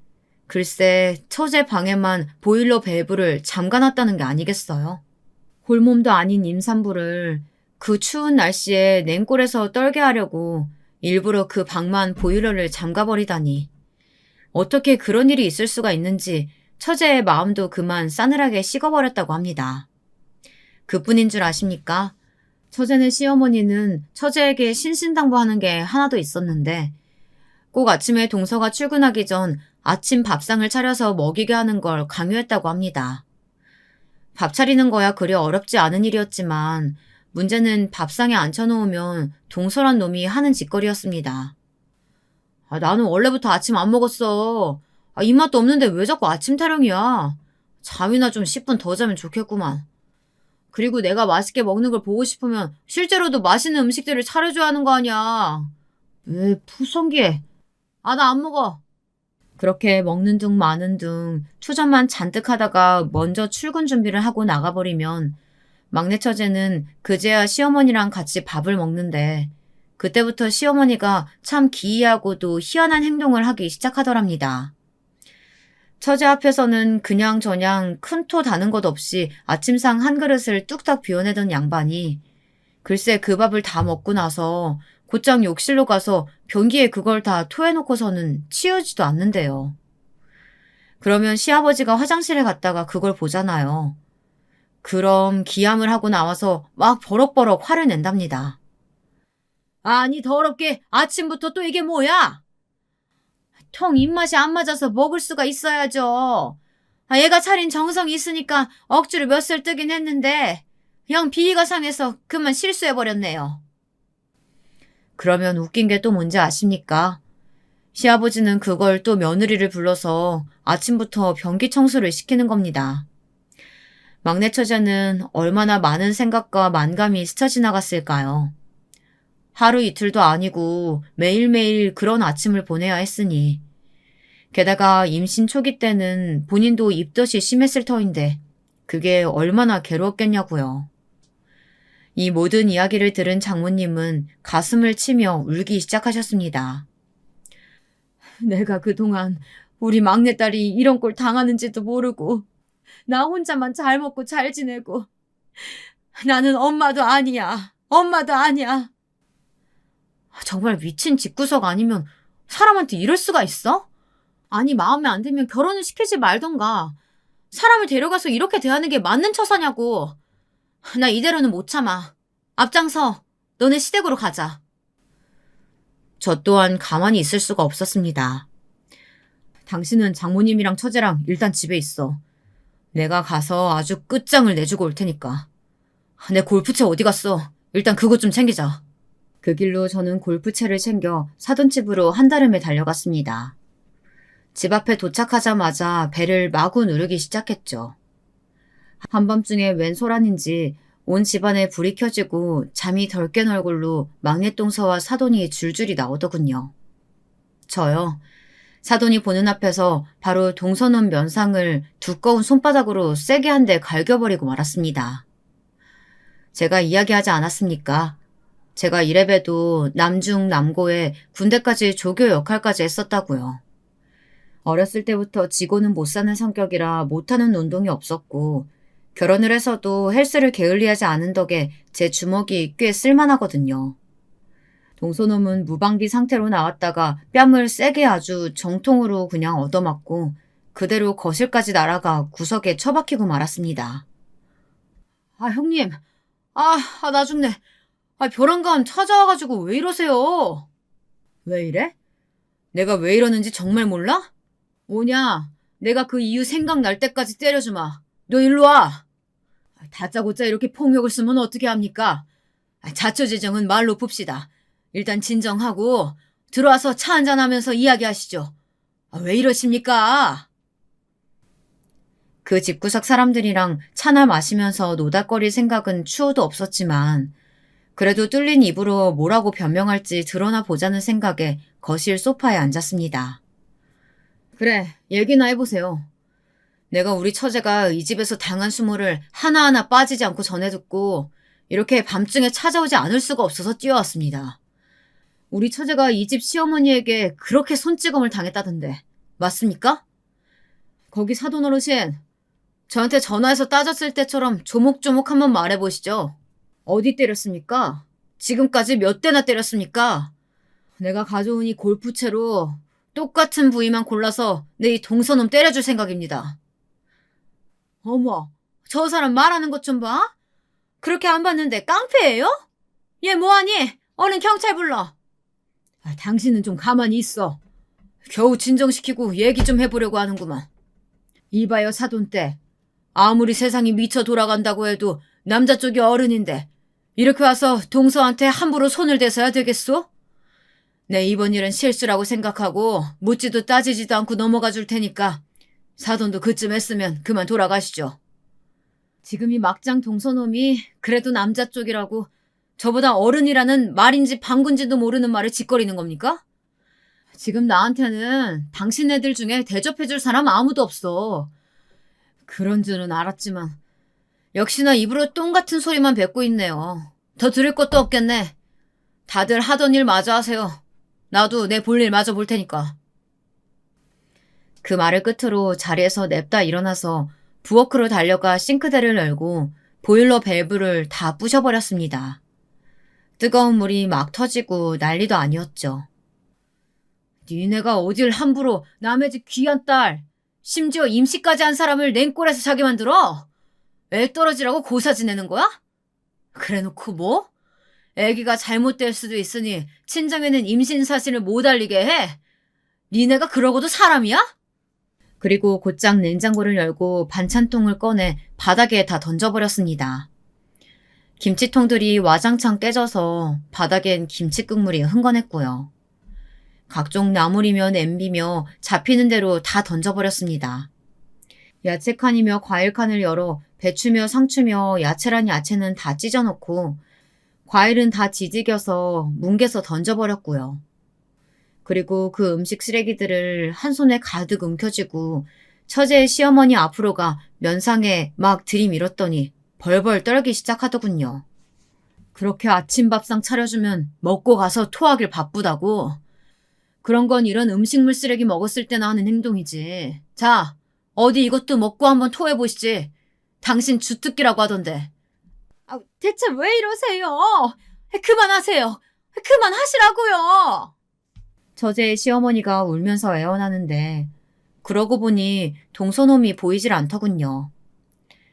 글쎄 처제 방에만 보일러 밸브를 잠가놨다는 게 아니겠어요. 홀몸도 아닌 임산부를 그 추운 날씨에 냉골에서 떨게 하려고 일부러 그 방만 보일러를 잠가버리다니. 어떻게 그런 일이 있을 수가 있는지 처제의 마음도 그만 싸늘하게 식어버렸다고 합니다. 그뿐인 줄 아십니까? 처제네 시어머니는 처제에게 신신당부하는 게 하나도 있었는데 꼭 아침에 동서가 출근하기 전 아침 밥상을 차려서 먹이게 하는 걸 강요했다고 합니다. 밥 차리는 거야 그리 어렵지 않은 일이었지만 문제는 밥상에 앉혀놓으면 동설한 놈이 하는 짓거리였습니다. 나는 원래부터 아침 안 먹었어. 입맛도 없는데 왜 자꾸 아침 타령이야. 잠이나 좀 10분 더 자면 좋겠구만. 그리고 내가 맛있게 먹는 걸 보고 싶으면 실제로도 맛있는 음식들을 차려줘야 하는 거 아니야. 왜 푸성기해. 나 안 먹어. 그렇게 먹는 둥 마는 둥 투정만 잔뜩 하다가 먼저 출근 준비를 하고 나가버리면 막내 처제는 그제야 시어머니랑 같이 밥을 먹는데 그때부터 시어머니가 참 기이하고도 희한한 행동을 하기 시작하더랍니다. 처제 앞에서는 그냥저냥 큰 토 다는 것 없이 아침상 한 그릇을 뚝딱 비워내던 양반이 글쎄 그 밥을 다 먹고 나서 곧장 욕실로 가서 변기에 그걸 다 토해놓고서는 치우지도 않는데요. 그러면 시아버지가 화장실에 갔다가 그걸 보잖아요. 그럼 기함을 하고 나와서 막 버럭버럭 화를 낸답니다. 아니 더럽게 아침부터 또 이게 뭐야? 통 입맛이 안 맞아서 먹을 수가 있어야죠. 얘가 차린 정성이 있으니까 억지로 몇 술 뜨긴 했는데 영 비위가 상해서 그만 실수해버렸네요. 그러면 웃긴 게 또 뭔지 아십니까? 시아버지는 그걸 또 며느리를 불러서 아침부터 변기 청소를 시키는 겁니다. 막내 처제는 얼마나 많은 생각과 만감이 스쳐 지나갔을까요? 하루 이틀도 아니고 매일매일 그런 아침을 보내야 했으니 게다가 임신 초기 때는 본인도 입덧이 심했을 터인데 그게 얼마나 괴로웠겠냐고요. 이 모든 이야기를 들은 장모님은 가슴을 치며 울기 시작하셨습니다. 내가 그동안 우리 막내딸이 이런 꼴 당하는지도 모르고 나 혼자만 잘 먹고 잘 지내고 나는 엄마도 아니야. 엄마도 아니야. 정말 미친 집구석 아니면 사람한테 이럴 수가 있어? 아니 마음에 안 들면 결혼을 시키지 말던가. 사람을 데려가서 이렇게 대하는 게 맞는 처사냐고. 나 이대로는 못 참아. 앞장서. 너네 시댁으로 가자. 저 또한 가만히 있을 수가 없었습니다. 당신은 장모님이랑 처제랑 일단 집에 있어. 내가 가서 아주 끝장을 내주고 올 테니까. 내 골프채 어디 갔어? 일단 그것 좀 챙기자. 그 길로 저는 골프채를 챙겨 사돈집으로 한달음에 달려갔습니다. 집 앞에 도착하자마자 배를 마구 누르기 시작했죠. 한밤중에 웬 소란인지 온 집안에 불이 켜지고 잠이 덜 깬 얼굴로 막내동서와 사돈이 줄줄이 나오더군요. 저요. 사돈이 보는 앞에서 바로 동서놈 면상을 두꺼운 손바닥으로 세게 한 대 갈겨버리고 말았습니다. 제가 이야기하지 않았습니까? 제가 이래봬도 남중 남고에 군대까지 조교 역할까지 했었다고요. 어렸을 때부터 지고는 못 사는 성격이라 못하는 운동이 없었고 결혼을 해서도 헬스를 게을리하지 않은 덕에 제 주먹이 꽤 쓸만하거든요. 동서놈은 무방비 상태로 나왔다가 뺨을 세게 아주 정통으로 그냥 얻어맞고 그대로 거실까지 날아가 구석에 처박히고 말았습니다. 형님. 나 죽네. 벼랑간 찾아와가지고 왜 이러세요? 왜 이래? 내가 왜 이러는지 정말 몰라? 오냐, 내가 그 이유 생각날 때까지 때려주마. 너 일로 와. 다짜고짜 이렇게 폭력을 쓰면 어떻게 합니까? 자초지정은 말로 풉시다. 일단 진정하고 들어와서 차 한잔하면서 이야기하시죠. 왜 이러십니까? 그 집구석 사람들이랑 차나 마시면서 노닥거릴 생각은 추호도 없었지만 그래도 뚫린 입으로 뭐라고 변명할지 드러나 보자는 생각에 거실 소파에 앉았습니다. 그래, 얘기나 해보세요. 내가 우리 처제가 이 집에서 당한 수모를 하나하나 빠지지 않고 전해 듣고 이렇게 밤중에 찾아오지 않을 수가 없어서 뛰어왔습니다. 우리 처제가 이 집 시어머니에게 그렇게 손찌검을 당했다던데 맞습니까? 거기 사돈 어르신, 저한테 전화해서 따졌을 때처럼 조목조목 한번 말해보시죠. 어디 때렸습니까? 지금까지 몇 대나 때렸습니까? 내가 가져온 이 골프채로 똑같은 부위만 골라서 내 이 동서놈 때려줄 생각입니다. 어머, 저 사람 말하는 것 좀 봐. 그렇게 안 봤는데 깡패예요? 얘 뭐하니? 얼른 경찰 불러. 당신은 좀 가만히 있어. 겨우 진정시키고 얘기 좀 해보려고 하는구만. 이봐요 사돈댁. 아무리 세상이 미쳐 돌아간다고 해도 남자 쪽이 어른인데 이렇게 와서 동서한테 함부로 손을 대서야 되겠소? 내 이번 일은 실수라고 생각하고 묻지도 따지지도 않고 넘어가 줄 테니까 사돈도 그쯤 했으면 그만 돌아가시죠. 지금 이 막장 동서놈이 그래도 남자 쪽이라고 저보다 어른이라는 말인지 방군지도 모르는 말을 짓거리는 겁니까? 지금 나한테는 당신 애들 중에 대접해줄 사람 아무도 없어. 그런 줄은 알았지만 역시나 입으로 똥 같은 소리만 뱉고 있네요. 더 들을 것도 없겠네. 다들 하던 일 마저 하세요. 나도 내 볼 일 마저 볼 테니까. 그 말을 끝으로 자리에서 냅다 일어나서 부엌으로 달려가 싱크대를 열고 보일러 밸브를 다 부셔버렸습니다. 뜨거운 물이 막 터지고 난리도 아니었죠. 니네가 어딜 함부로 남의 집 귀한 딸, 심지어 임시까지 한 사람을 냉골에서 자게 만들어? 애 떨어지라고 고사 지내는 거야? 그래놓고 뭐? 애기가 잘못될 수도 있으니 친정에는 임신 사실을 못 알리게 해? 니네가 그러고도 사람이야? 그리고 곧장 냉장고를 열고 반찬통을 꺼내 바닥에 다 던져버렸습니다. 김치통들이 와장창 깨져서 바닥엔 김치 국물이 흥건했고요. 각종 나물이며 냄비며 잡히는 대로 다 던져버렸습니다. 야채칸이며 과일칸을 열어 배추며 상추며 야채란 야채는 다 찢어놓고 과일은 다 지지겨서 뭉개서 던져버렸고요. 그리고 그 음식 쓰레기들을 한 손에 가득 움켜쥐고 처제의 시어머니 앞으로 가 면상에 막 들이밀었더니 벌벌 떨기 시작하더군요. 그렇게 아침밥상 차려주면 먹고 가서 토하길 바쁘다고? 그런 건 이런 음식물 쓰레기 먹었을 때나 하는 행동이지. 자, 어디 이것도 먹고 한번 토해보시지. 당신 주특기라고 하던데. 대체 왜 이러세요? 그만하세요. 그만하시라고요. 처제의 시어머니가 울면서 애원하는데 그러고 보니 동서놈이 보이질 않더군요.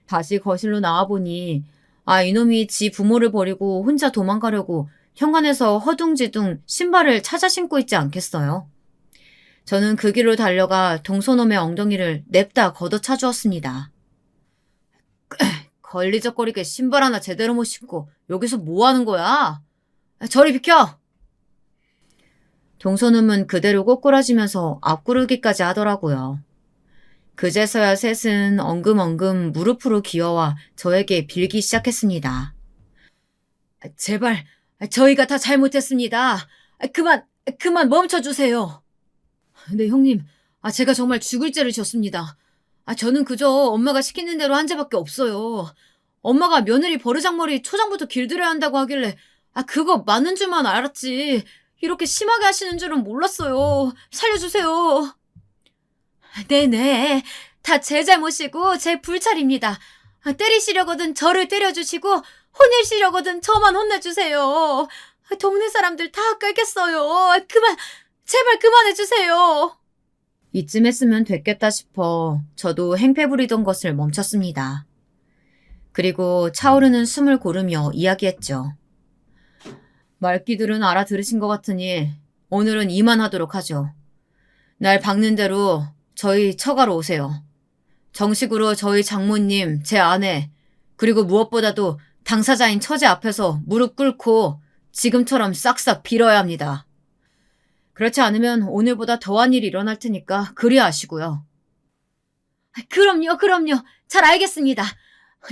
다시 거실로 나와보니 이놈이 지 부모를 버리고 혼자 도망가려고 현관에서 허둥지둥 신발을 찾아 신고 있지 않겠어요? 저는 그 길로 달려가 동서놈의 엉덩이를 냅다 걷어차주었습니다. 걸리적거리게 신발 하나 제대로 못 신고 여기서 뭐 하는 거야? 저리 비켜! 동서놈은 그대로 꼬꾸라지면서 앞구르기까지 하더라고요. 그제서야 셋은 엉금엉금 무릎으로 기어와 저에게 빌기 시작했습니다. 제발, 저희가 다 잘못했습니다. 그만 멈춰주세요. 네, 형님. 제가 정말 죽을 죄를 지었습니다. 저는 그저 엄마가 시키는 대로 한 죄밖에 없어요. 엄마가 며느리 버르장머리 초장부터 길들여야 한다고 하길래 그거 맞는 줄만 알았지. 이렇게 심하게 하시는 줄은 몰랐어요. 살려주세요. 네네. 다 제 잘못이고 제 불찰입니다. 때리시려거든 저를 때려주시고 혼내시려거든 저만 혼내주세요. 동네 사람들 다 깔겠어요. 제발 그만해주세요. 이쯤 했으면 됐겠다 싶어 저도 행패 부리던 것을 멈췄습니다. 그리고 차오르는 숨을 고르며 이야기했죠. 말귀들은 알아들으신 것 같으니 오늘은 이만하도록 하죠. 날 박는 대로 저희 처가로 오세요. 정식으로 저희 장모님, 제 아내, 그리고 무엇보다도 당사자인 처제 앞에서 무릎 꿇고 지금처럼 싹싹 빌어야 합니다. 그렇지 않으면 오늘보다 더한 일이 일어날 테니까 그리 하시고요. 그럼요. 잘 알겠습니다.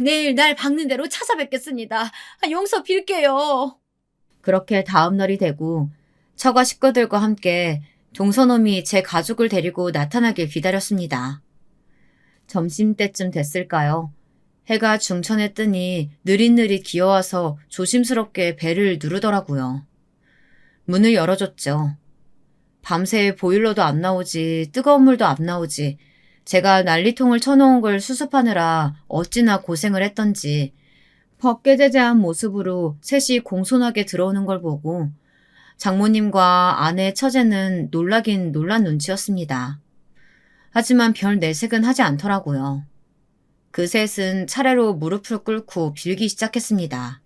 내일 날 박는 대로 찾아뵙겠습니다. 용서 빌게요. 그렇게 다음 날이 되고 처가 식구들과 함께 동서놈이 제 가족을 데리고 나타나길 기다렸습니다. 점심때쯤 됐을까요? 해가 중천에 뜨니 느릿느릿 기어와서 조심스럽게 배를 누르더라고요. 문을 열어줬죠. 밤새 보일러도 안 나오지 뜨거운 물도 안 나오지 제가 난리통을 쳐놓은 걸 수습하느라 어찌나 고생을 했던지 벗개제제한 모습으로 셋이 공손하게 들어오는 걸 보고 장모님과 아내 처제는 놀라긴 놀란 눈치였습니다. 하지만 별 내색은 하지 않더라고요. 그 셋은 차례로 무릎을 꿇고 빌기 시작했습니다.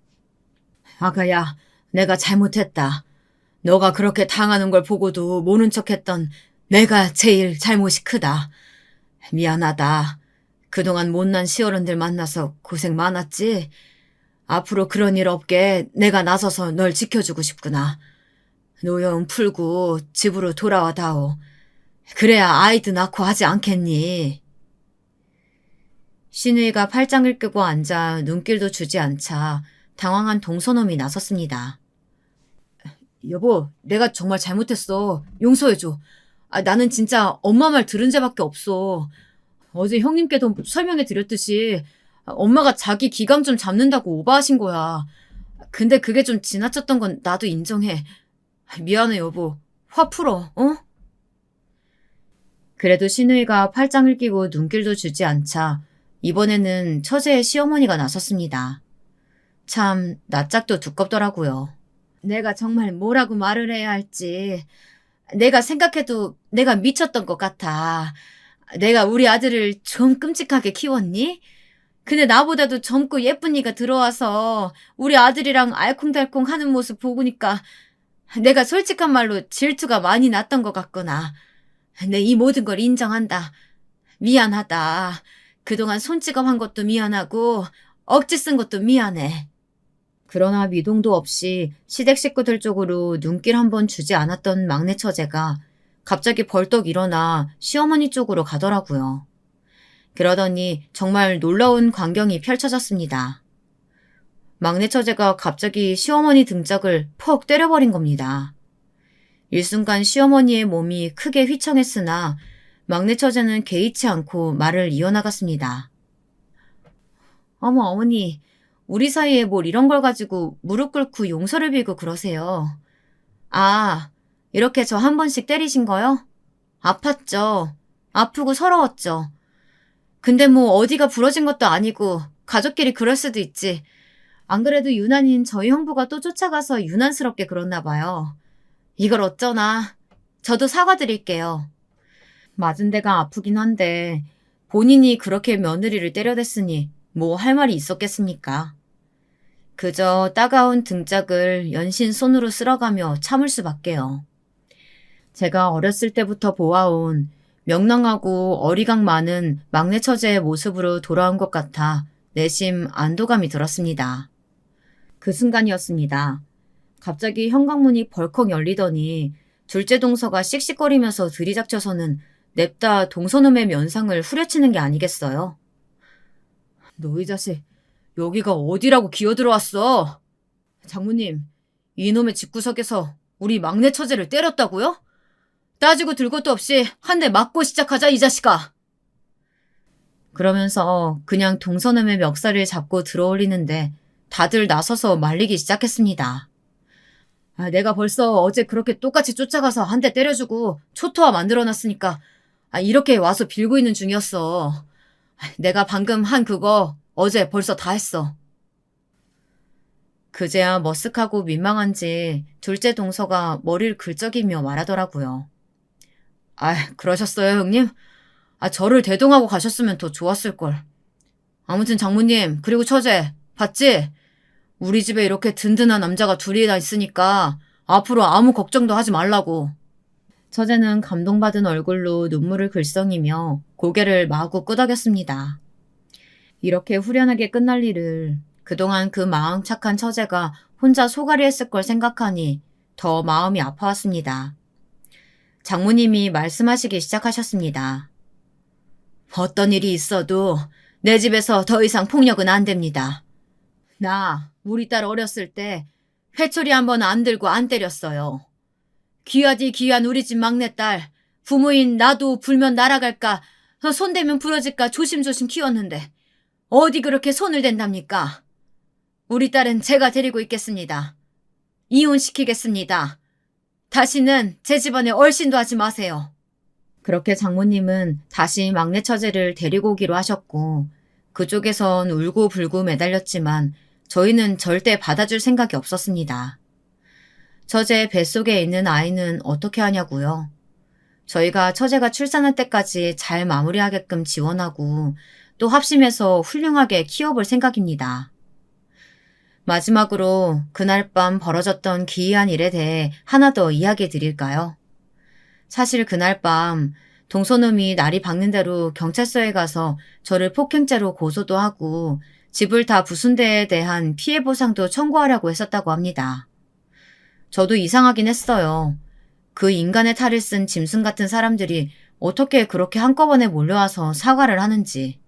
아가야, 내가 잘못했다. 너가 그렇게 당하는 걸 보고도 모른 척했던 내가 제일 잘못이 크다. 미안하다. 그동안 못난 시어른들 만나서 고생 많았지? 앞으로 그런 일 없게 내가 나서서 널 지켜주고 싶구나. 노여움 풀고 집으로 돌아와 다오. 그래야 아이도 낳고 하지 않겠니? 신우이가 팔짱을 끄고 앉아 눈길도 주지 않자 당황한 동서놈이 나섰습니다. 여보, 내가 정말 잘못했어. 용서해줘. 나는 진짜 엄마 말 들은 죄밖에 없어. 어제 형님께도 설명해 드렸듯이 엄마가 자기 기강 좀 잡는다고 오버하신 거야. 근데 그게 좀 지나쳤던 건 나도 인정해. 미안해, 여보. 화 풀어, 어? 그래도 신우이가 팔짱을 끼고 눈길도 주지 않자 이번에는 처제의 시어머니가 나섰습니다. 참 낯짝도 두껍더라고요. 내가 정말 뭐라고 말을 해야 할지. 내가 생각해도 내가 미쳤던 것 같아. 내가 우리 아들을 좀 끔찍하게 키웠니? 근데 나보다도 젊고 예쁜 이가 들어와서 우리 아들이랑 알콩달콩 하는 모습 보니까 내가 솔직한 말로 질투가 많이 났던 것 같구나. 내 이 모든 걸 인정한다. 미안하다. 그동안 손찌검 한 것도 미안하고 억지 쓴 것도 미안해. 그러나 미동도 없이 시댁 식구들 쪽으로 눈길 한 번 주지 않았던 막내 처제가 갑자기 벌떡 일어나 시어머니 쪽으로 가더라고요. 그러더니 정말 놀라운 광경이 펼쳐졌습니다. 막내 처제가 갑자기 시어머니 등짝을 퍽 때려버린 겁니다. 일순간 시어머니의 몸이 크게 휘청했으나 막내 처제는 개의치 않고 말을 이어나갔습니다. 어머, 어머니, 우리 사이에 뭘 이런 걸 가지고 무릎 꿇고 용서를 빌고 그러세요. 아, 이렇게 저 한 번씩 때리신 거요? 아팠죠. 아프고 서러웠죠. 근데 뭐 어디가 부러진 것도 아니고 가족끼리 그럴 수도 있지. 안 그래도 유난인 저희 형부가 또 쫓아가서 유난스럽게 그랬나 봐요. 이걸 어쩌나. 저도 사과드릴게요. 맞은 데가 아프긴 한데 본인이 그렇게 며느리를 때려댔으니 뭐 할 말이 있었겠습니까? 그저 따가운 등짝을 연신 손으로 쓸어가며 참을 수밖에요. 제가 어렸을 때부터 보아온 명랑하고 어리광 많은 막내 처제의 모습으로 돌아온 것 같아 내심 안도감이 들었습니다. 그 순간이었습니다. 갑자기 현관문이 벌컥 열리더니 둘째 동서가 씩씩거리면서 들이닥쳐서는 냅다 동서놈의 면상을 후려치는 게 아니겠어요? 너 이 자식, 여기가 어디라고 기어들어왔어? 장모님, 이놈의 집구석에서 우리 막내 처제를 때렸다고요? 따지고 들 것도 없이 한 대 맞고 시작하자, 이 자식아! 그러면서 그냥 동서남의 멱살을 잡고 들어올리는데 다들 나서서 말리기 시작했습니다. 내가 벌써 어제 그렇게 똑같이 쫓아가서 한 대 때려주고 초토화 만들어놨으니까 이렇게 와서 빌고 있는 중이었어. 내가 방금 한 그거 어제 벌써 다 했어. 그제야 머쓱하고 민망한지 둘째 동서가 머리를 긁적이며 말하더라고요. 그러셨어요, 형님? 저를 대동하고 가셨으면 더 좋았을걸. 아무튼 장모님, 그리고 처제, 봤지? 우리 집에 이렇게 든든한 남자가 둘이나 있으니까 앞으로 아무 걱정도 하지 말라고. 처제는 감동받은 얼굴로 눈물을 글썽이며 고개를 마구 끄덕였습니다. 이렇게 후련하게 끝날 일을 그동안 그 마음 착한 처제가 혼자 소갈이 했을 걸 생각하니 더 마음이 아파왔습니다. 장모님이 말씀하시기 시작하셨습니다. 어떤 일이 있어도 내 집에서 더 이상 폭력은 안 됩니다. 나 우리 딸 어렸을 때 회초리 한 번 안 들고 안 때렸어요. 귀하디 귀한 우리 집 막내딸, 부모인 나도 불면 날아갈까, 손대면 부러질까 조심조심 키웠는데 어디 그렇게 손을 댄답니까? 우리 딸은 제가 데리고 있겠습니다. 이혼시키겠습니다. 다시는 제 집안에 얼씬도 하지 마세요. 그렇게 장모님은 다시 막내 처제를 데리고 오기로 하셨고 그쪽에선 울고불고 매달렸지만 저희는 절대 받아줄 생각이 없었습니다. 처제 뱃속에 있는 아이는 어떻게 하냐고요? 저희가 처제가 출산할 때까지 잘 마무리하게끔 지원하고 또 합심해서 훌륭하게 키워볼 생각입니다. 마지막으로 그날 밤 벌어졌던 기이한 일에 대해 하나 더 이야기해 드릴까요? 사실 그날 밤 동서놈이 날이 밝는 대로 경찰서에 가서 저를 폭행죄로 고소도 하고 집을 다 부순 데에 대한 피해 보상도 청구하려고 했었다고 합니다. 저도 이상하긴 했어요. 그 인간의 탈을 쓴 짐승 같은 사람들이 어떻게 그렇게 한꺼번에 몰려와서 사과를 하는지.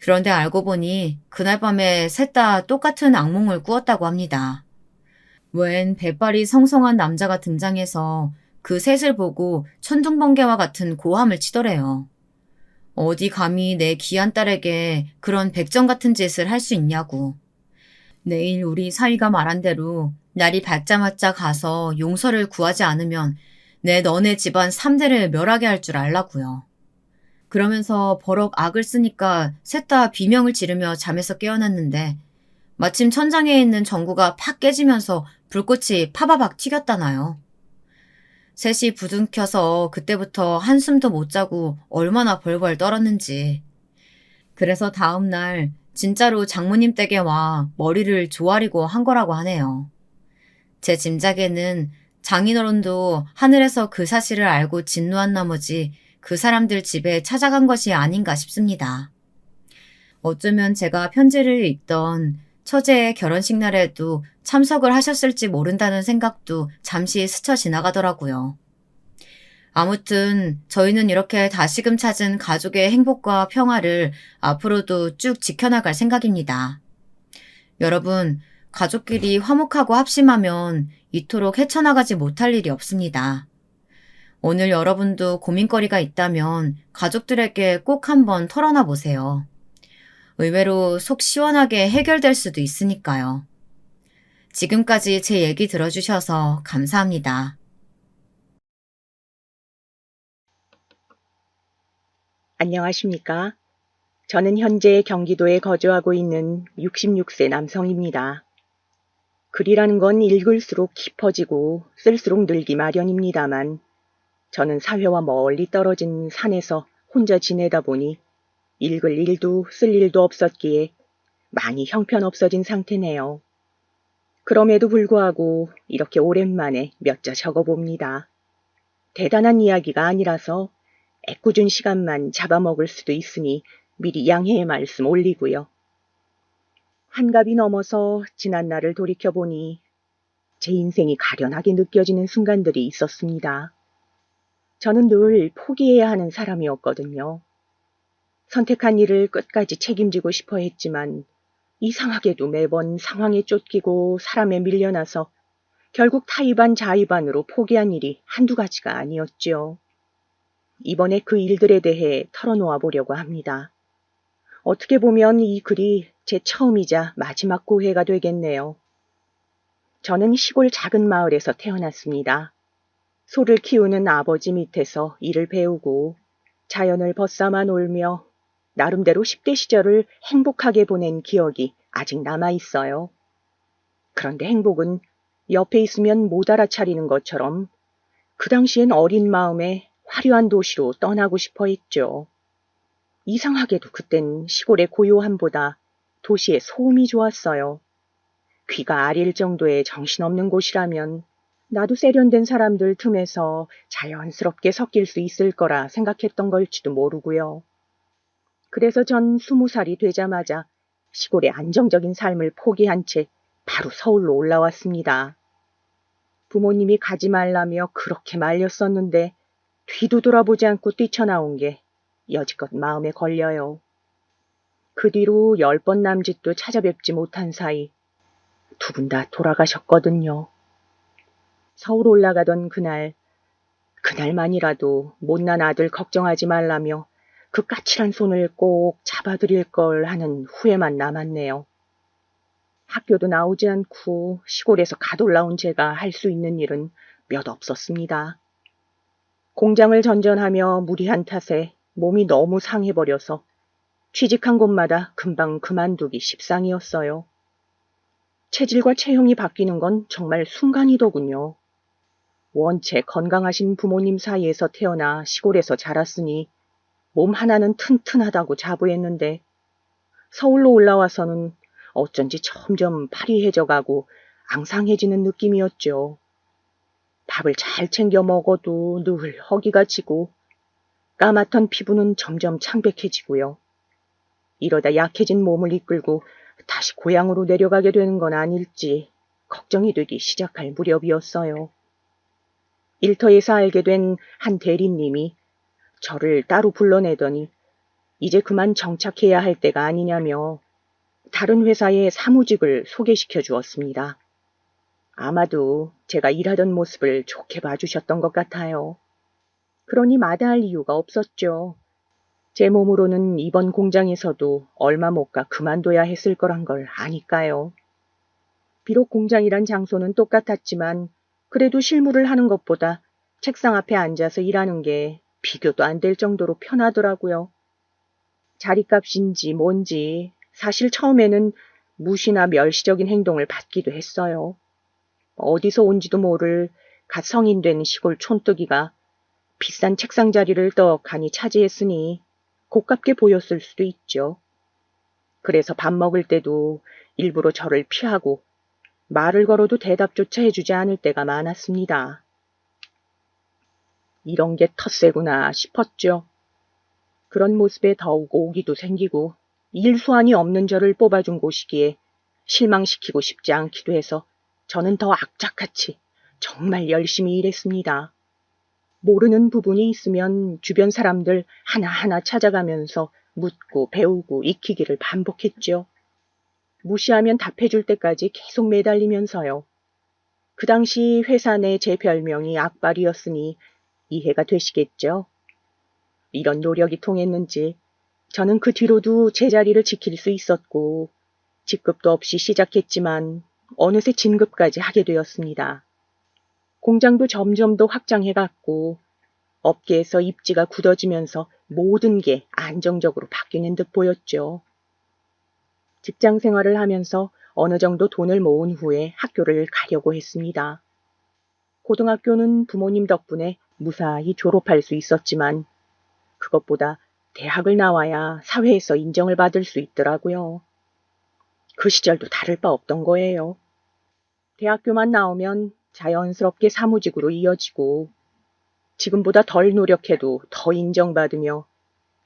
그런데 알고 보니 그날 밤에 셋 다 똑같은 악몽을 꾸었다고 합니다. 웬 배빨이 성성한 남자가 등장해서 그 셋을 보고 천둥번개와 같은 고함을 치더래요. 어디 감히 내 귀한 딸에게 그런 백정 같은 짓을 할 수 있냐고. 내일 우리 사위가 말한 대로 날이 밝자마자 가서 용서를 구하지 않으면 너네 집안 3대를 멸하게 할 줄 알라고요. 그러면서 버럭 악을 쓰니까 셋 다 비명을 지르며 잠에서 깨어났는데 마침 천장에 있는 전구가 팍 깨지면서 불꽃이 파바박 튀겼다나요. 셋이 부둥켜서 그때부터 한숨도 못 자고 얼마나 벌벌 떨었는지. 그래서 다음날 진짜로 장모님 댁에 와 머리를 조아리고 한 거라고 하네요. 제 짐작에는 장인어른도 하늘에서 그 사실을 알고 진노한 나머지 그 사람들 집에 찾아간 것이 아닌가 싶습니다. 어쩌면 제가 편지를 읽던 처제의 결혼식 날에도 참석을 하셨을지 모른다는 생각도 잠시 스쳐 지나가더라고요. 아무튼 저희는 이렇게 다시금 찾은 가족의 행복과 평화를 앞으로도 쭉 지켜나갈 생각입니다. 여러분, 가족끼리 화목하고 합심하면 이토록 헤쳐나가지 못할 일이 없습니다. 오늘 여러분도 고민거리가 있다면 가족들에게 꼭 한번 털어놔 보세요. 의외로 속 시원하게 해결될 수도 있으니까요. 지금까지 제 얘기 들어주셔서 감사합니다. 안녕하십니까? 저는 현재 경기도에 거주하고 있는 66세 남성입니다. 글이라는 건 읽을수록 깊어지고 쓸수록 늘기 마련입니다만 저는 사회와 멀리 떨어진 산에서 혼자 지내다 보니 읽을 일도 쓸 일도 없었기에 많이 형편없어진 상태네요. 그럼에도 불구하고 이렇게 오랜만에 몇 자 적어봅니다. 대단한 이야기가 아니라서 애꿎은 시간만 잡아먹을 수도 있으니 미리 양해의 말씀 올리고요. 환갑이 넘어서 지난 날을 돌이켜보니 제 인생이 가련하게 느껴지는 순간들이 있었습니다. 저는 늘 포기해야 하는 사람이었거든요. 선택한 일을 끝까지 책임지고 싶어 했지만 이상하게도 매번 상황에 쫓기고 사람에 밀려나서 결국 타이반 자의반으로 포기한 일이 한두 가지가 아니었죠. 이번에 그 일들에 대해 털어놓아 보려고 합니다. 어떻게 보면 이 글이 제 처음이자 마지막 고해가 되겠네요. 저는 시골 작은 마을에서 태어났습니다. 소를 키우는 아버지 밑에서 일을 배우고 자연을 벗삼아 놀며 나름대로 10대 시절을 행복하게 보낸 기억이 아직 남아있어요. 그런데 행복은 옆에 있으면 못 알아차리는 것처럼 그 당시엔 어린 마음에 화려한 도시로 떠나고 싶어 했죠. 이상하게도 그땐 시골의 고요함보다 도시의 소음이 좋았어요. 귀가 아릴 정도의 정신없는 곳이라면 나도 세련된 사람들 틈에서 자연스럽게 섞일 수 있을 거라 생각했던 걸지도 모르고요. 그래서 전 20살이 되자마자 시골의 안정적인 삶을 포기한 채 바로 서울로 올라왔습니다. 부모님이 가지 말라며 그렇게 말렸었는데 뒤도 돌아보지 않고 뛰쳐나온 게 여지껏 마음에 걸려요. 그 뒤로 10번 남짓도 찾아뵙지 못한 사이 두 분 다 돌아가셨거든요. 서울 올라가던 그날만이라도 못난 아들 걱정하지 말라며 그 까칠한 손을 꼭 잡아드릴 걸 하는 후회만 남았네요. 학교도 나오지 않고 시골에서 갓 올라온 제가 할 수 있는 일은 몇 없었습니다. 공장을 전전하며 무리한 탓에 몸이 너무 상해버려서 취직한 곳마다 금방 그만두기 십상이었어요. 체질과 체형이 바뀌는 건 정말 순간이더군요. 원체 건강하신 부모님 사이에서 태어나 시골에서 자랐으니 몸 하나는 튼튼하다고 자부했는데 서울로 올라와서는 어쩐지 점점 파리해져가고 앙상해지는 느낌이었죠. 밥을 잘 챙겨 먹어도 늘 허기가 지고 까맣던 피부는 점점 창백해지고요. 이러다 약해진 몸을 이끌고 다시 고향으로 내려가게 되는 건 아닐지 걱정이 되기 시작할 무렵이었어요. 일터에서 알게 된 한 대리님이 저를 따로 불러내더니 이제 그만 정착해야 할 때가 아니냐며 다른 회사의 사무직을 소개시켜 주었습니다. 아마도 제가 일하던 모습을 좋게 봐주셨던 것 같아요. 그러니 마다할 이유가 없었죠. 제 몸으로는 이번 공장에서도 얼마 못 가 그만둬야 했을 거란 걸 아니까요. 비록 공장이란 장소는 똑같았지만 그래도 실무를 하는 것보다 책상 앞에 앉아서 일하는 게 비교도 안 될 정도로 편하더라고요. 자리값인지 뭔지 사실 처음에는 무시나 멸시적인 행동을 받기도 했어요. 어디서 온지도 모를 갓 성인 된 시골 촌뜨기가 비싼 책상 자리를 떡하니 차지했으니 고깝게 보였을 수도 있죠. 그래서 밥 먹을 때도 일부러 저를 피하고 말을 걸어도 대답조차 해주지 않을 때가 많았습니다. 이런 게 텃세구나 싶었죠. 그런 모습에 더욱 오기도 생기고 일수완이 없는 저를 뽑아준 곳이기에 실망시키고 싶지 않기도 해서 저는 더 악착같이 정말 열심히 일했습니다. 모르는 부분이 있으면 주변 사람들 하나하나 찾아가면서 묻고 배우고 익히기를 반복했죠. 무시하면 답해줄 때까지 계속 매달리면서요. 그 당시 회사 내 제 별명이 악발이었으니 이해가 되시겠죠? 이런 노력이 통했는지 저는 그 뒤로도 제자리를 지킬 수 있었고 직급도 없이 시작했지만 어느새 진급까지 하게 되었습니다. 공장도 점점 더 확장해갔고 업계에서 입지가 굳어지면서 모든 게 안정적으로 바뀌는 듯 보였죠. 직장 생활을 하면서 어느 정도 돈을 모은 후에 학교를 가려고 했습니다. 고등학교는 부모님 덕분에 무사히 졸업할 수 있었지만 그것보다 대학을 나와야 사회에서 인정을 받을 수 있더라고요. 그 시절도 다를 바 없던 거예요. 대학교만 나오면 자연스럽게 사무직으로 이어지고 지금보다 덜 노력해도 더 인정받으며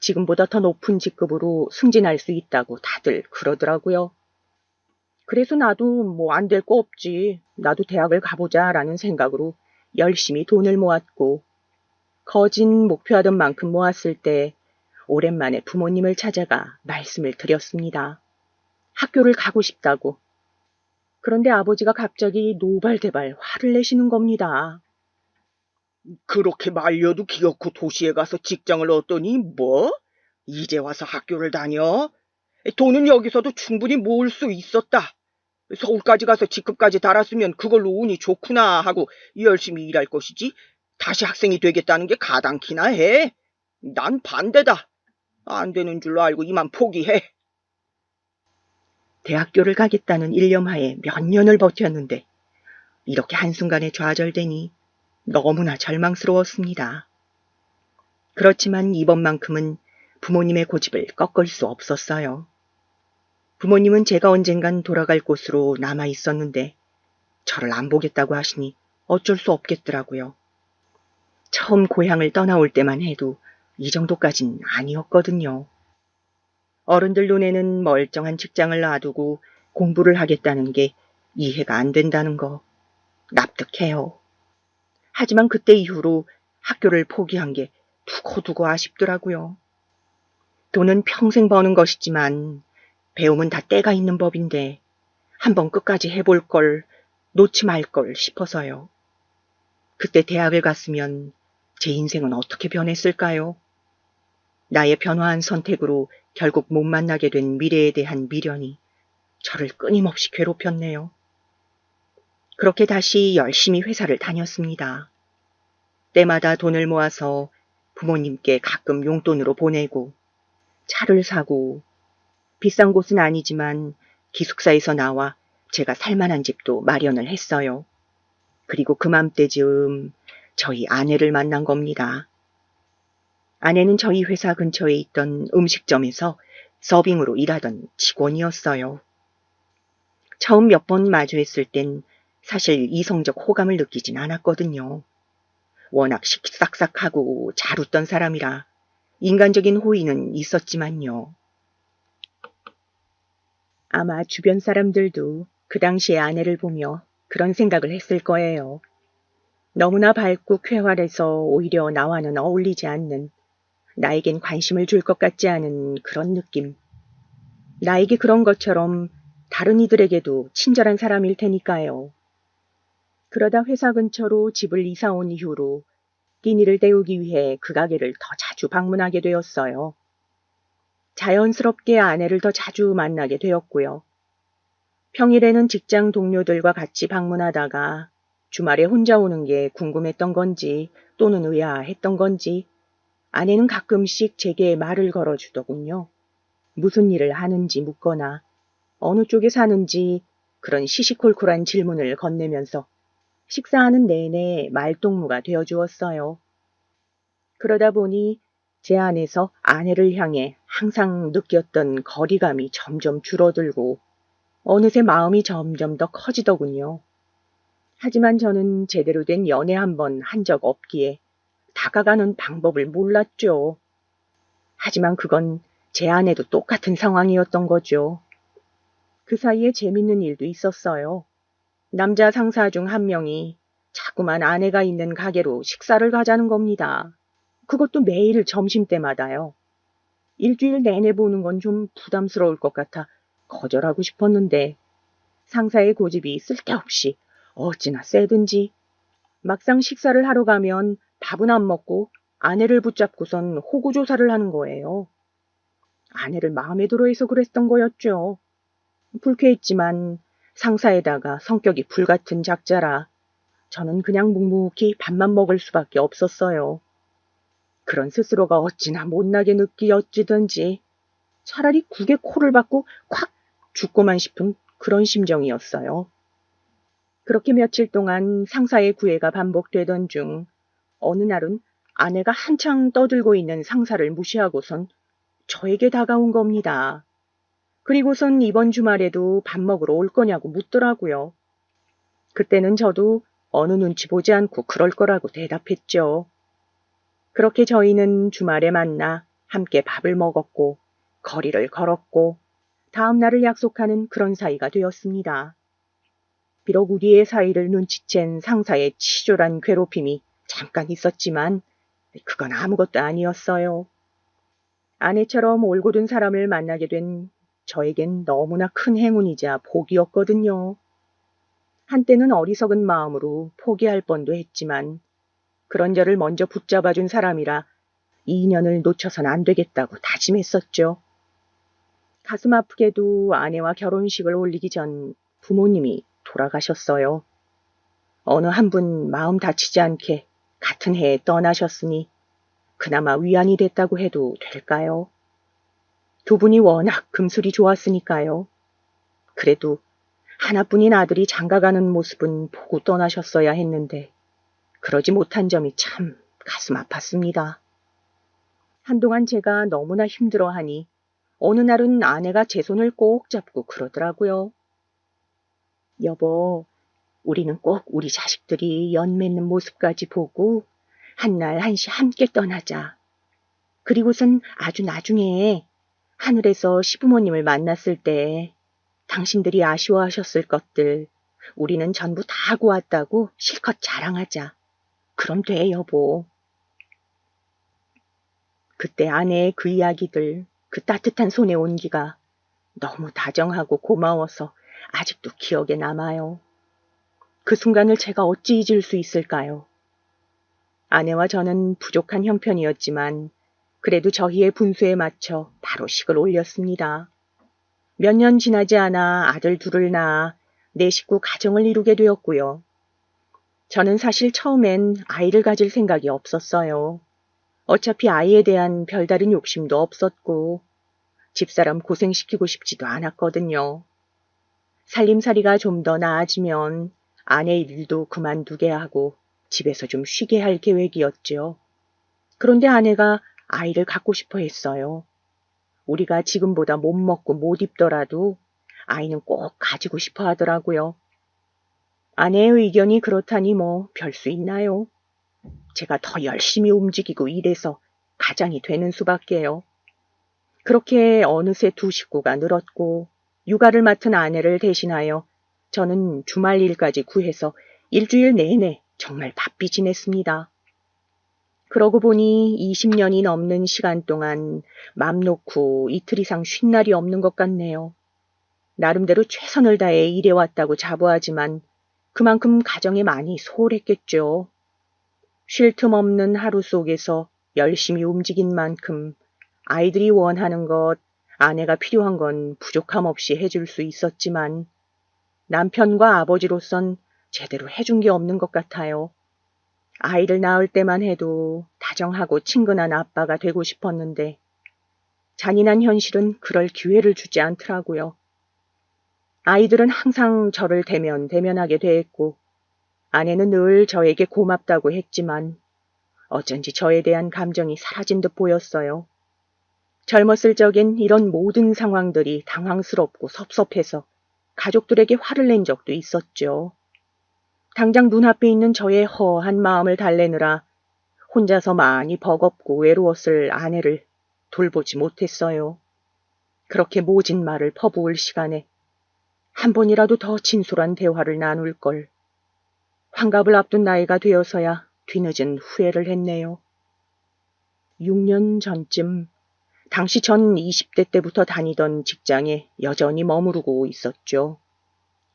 지금보다 더 높은 직급으로 승진할 수 있다고 다들 그러더라고요. 그래서 나도 뭐 안 될 거 없지. 나도 대학을 가보자 라는 생각으로 열심히 돈을 모았고 거진 목표하던 만큼 모았을 때 오랜만에 부모님을 찾아가 말씀을 드렸습니다. 학교를 가고 싶다고. 그런데 아버지가 갑자기 노발대발 화를 내시는 겁니다. 그렇게 말려도 기어코 도시에 가서 직장을 얻더니 뭐? 이제 와서 학교를 다녀? 돈은 여기서도 충분히 모을 수 있었다. 서울까지 가서 직급까지 달았으면 그걸로 운이 좋구나 하고 열심히 일할 것이지 다시 학생이 되겠다는 게 가당키나 해. 난 반대다. 안 되는 줄로 알고 이만 포기해. 대학교를 가겠다는 일념하에 몇 년을 버텼는데 이렇게 한순간에 좌절되니 너무나 절망스러웠습니다. 그렇지만 이번만큼은 부모님의 고집을 꺾을 수 없었어요. 부모님은 제가 언젠간 돌아갈 곳으로 남아 있었는데 저를 안 보겠다고 하시니 어쩔 수 없겠더라고요. 처음 고향을 떠나올 때만 해도 이 정도까진 아니었거든요. 어른들 눈에는 멀쩡한 직장을 놔두고 공부를 하겠다는 게 이해가 안 된다는 거 납득해요. 하지만 그때 이후로 학교를 포기한 게 두고두고 아쉽더라고요. 돈은 평생 버는 것이지만 배움은 다 때가 있는 법인데 한번 끝까지 해볼 걸, 놓지 말 걸 싶어서요. 그때 대학을 갔으면 제 인생은 어떻게 변했을까요? 나의 변화한 선택으로 결국 못 만나게 된 미래에 대한 미련이 저를 끊임없이 괴롭혔네요. 그렇게 다시 열심히 회사를 다녔습니다. 때마다 돈을 모아서 부모님께 가끔 용돈으로 보내고 차를 사고 비싼 곳은 아니지만 기숙사에서 나와 제가 살만한 집도 마련을 했어요. 그리고 그맘때쯤 저희 아내를 만난 겁니다. 아내는 저희 회사 근처에 있던 음식점에서 서빙으로 일하던 직원이었어요. 처음 몇 번 마주했을 땐 사실 이성적 호감을 느끼진 않았거든요. 워낙 식싹싹하고 잘 웃던 사람이라 인간적인 호의는 있었지만요. 아마 주변 사람들도 그 당시의 아내를 보며 그런 생각을 했을 거예요. 너무나 밝고 쾌활해서 오히려 나와는 어울리지 않는, 나에겐 관심을 줄 것 같지 않은 그런 느낌. 나에게 그런 것처럼 다른 이들에게도 친절한 사람일 테니까요. 그러다 회사 근처로 집을 이사 온 이후로 끼니를 때우기 위해 그 가게를 더 자주 방문하게 되었어요. 자연스럽게 아내를 더 자주 만나게 되었고요. 평일에는 직장 동료들과 같이 방문하다가 주말에 혼자 오는 게 궁금했던 건지 또는 의아했던 건지 아내는 가끔씩 제게 말을 걸어주더군요. 무슨 일을 하는지 묻거나 어느 쪽에 사는지 그런 시시콜콜한 질문을 건네면서 식사하는 내내 말동무가 되어주었어요. 그러다 보니 제 안에서 아내를 향해 항상 느꼈던 거리감이 점점 줄어들고 어느새 마음이 점점 더 커지더군요. 하지만 저는 제대로 된 연애 한 번 한 적 없기에 다가가는 방법을 몰랐죠. 하지만 그건 제 아내도 똑같은 상황이었던 거죠. 그 사이에 재밌는 일도 있었어요. 남자 상사 중 한 명이 자꾸만 아내가 있는 가게로 식사를 가자는 겁니다. 그것도 매일 점심때마다요. 일주일 내내 보는 건 좀 부담스러울 것 같아 거절하고 싶었는데 상사의 고집이 쓸데없이 어찌나 세든지 막상 식사를 하러 가면 밥은 안 먹고 아내를 붙잡고선 호구조사를 하는 거예요. 아내를 마음에 들어 해서 그랬던 거였죠. 불쾌했지만 상사에다가 성격이 불같은 작자라 저는 그냥 묵묵히 밥만 먹을 수밖에 없었어요. 그런 스스로가 어찌나 못나게 느끼었지든지 차라리 국에 코를 박고 콱 죽고만 싶은 그런 심정이었어요. 그렇게 며칠 동안 상사의 구애가 반복되던 중 어느 날은 아내가 한창 떠들고 있는 상사를 무시하고선 저에게 다가온 겁니다. 그리고선 이번 주말에도 밥 먹으러 올 거냐고 묻더라고요. 그때는 저도 어느 눈치 보지 않고 그럴 거라고 대답했죠. 그렇게 저희는 주말에 만나 함께 밥을 먹었고 거리를 걸었고 다음 날을 약속하는 그런 사이가 되었습니다. 비록 우리의 사이를 눈치챈 상사의 치졸한 괴롭힘이 잠깐 있었지만 그건 아무것도 아니었어요. 아내처럼 올곧은 사람을 만나게 된 저에겐 너무나 큰 행운이자 복이었거든요. 한때는 어리석은 마음으로 포기할 뻔도 했지만 그런 저를 먼저 붙잡아준 사람이라 이 인연을 놓쳐선 안 되겠다고 다짐했었죠. 가슴 아프게도 아내와 결혼식을 올리기 전 부모님이 돌아가셨어요. 어느 한 분 마음 다치지 않게 같은 해에 떠나셨으니 그나마 위안이 됐다고 해도 될까요? 두 분이 워낙 금술이 좋았으니까요. 그래도 하나뿐인 아들이 장가가는 모습은 보고 떠나셨어야 했는데 그러지 못한 점이 참 가슴 아팠습니다. 한동안 제가 너무나 힘들어하니 어느 날은 아내가 제 손을 꼭 잡고 그러더라고요. 여보, 우리는 꼭 우리 자식들이 연 맺는 모습까지 보고 한날 한시 함께 떠나자. 그리고선 아주 나중에 하늘에서 시부모님을 만났을 때 당신들이 아쉬워하셨을 것들 우리는 전부 다 하고 왔다고 실컷 자랑하자. 그럼 돼, 여보. 그때 아내의 그 이야기들, 그 따뜻한 손의 온기가 너무 다정하고 고마워서 아직도 기억에 남아요. 그 순간을 제가 어찌 잊을 수 있을까요? 아내와 저는 부족한 형편이었지만 그래도 저희의 분수에 맞춰 바로 식을 올렸습니다. 몇 년 지나지 않아 아들 둘을 낳아 내 식구 가정을 이루게 되었고요. 저는 사실 처음엔 아이를 가질 생각이 없었어요. 어차피 아이에 대한 별다른 욕심도 없었고 집사람 고생시키고 싶지도 않았거든요. 살림살이가 좀 더 나아지면 아내 일도 그만두게 하고 집에서 좀 쉬게 할 계획이었죠. 그런데 아내가 아이를 갖고 싶어 했어요. 우리가 지금보다 못 먹고 못 입더라도 아이는 꼭 가지고 싶어 하더라고요. 아내의 의견이 그렇다니 뭐 별 수 있나요? 제가 더 열심히 움직이고 일해서 가장이 되는 수밖에요. 그렇게 어느새 두 식구가 늘었고 육아를 맡은 아내를 대신하여 저는 주말 일까지 구해서 일주일 내내 정말 바삐 지냈습니다. 그러고 보니 20년이 넘는 시간 동안 맘 놓고 이틀 이상 쉰 날이 없는 것 같네요. 나름대로 최선을 다해 일해왔다고 자부하지만 그만큼 가정에 많이 소홀했겠죠. 쉴 틈 없는 하루 속에서 열심히 움직인 만큼 아이들이 원하는 것, 아내가 필요한 건 부족함 없이 해줄 수 있었지만 남편과 아버지로선 제대로 해준 게 없는 것 같아요. 아이를 낳을 때만 해도 다정하고 친근한 아빠가 되고 싶었는데 잔인한 현실은 그럴 기회를 주지 않더라고요. 아이들은 항상 저를 대면하게 대했고 아내는 늘 저에게 고맙다고 했지만 어쩐지 저에 대한 감정이 사라진 듯 보였어요. 젊었을 적엔 이런 모든 상황들이 당황스럽고 섭섭해서 가족들에게 화를 낸 적도 있었죠. 당장 눈앞에 있는 저의 허한 마음을 달래느라 혼자서 많이 버겁고 외로웠을 아내를 돌보지 못했어요. 그렇게 모진 말을 퍼부을 시간에 한 번이라도 더 진솔한 대화를 나눌 걸. 환갑을 앞둔 나이가 되어서야 뒤늦은 후회를 했네요. 6년 전쯤 당시 전 20대 때부터 다니던 직장에 여전히 머무르고 있었죠.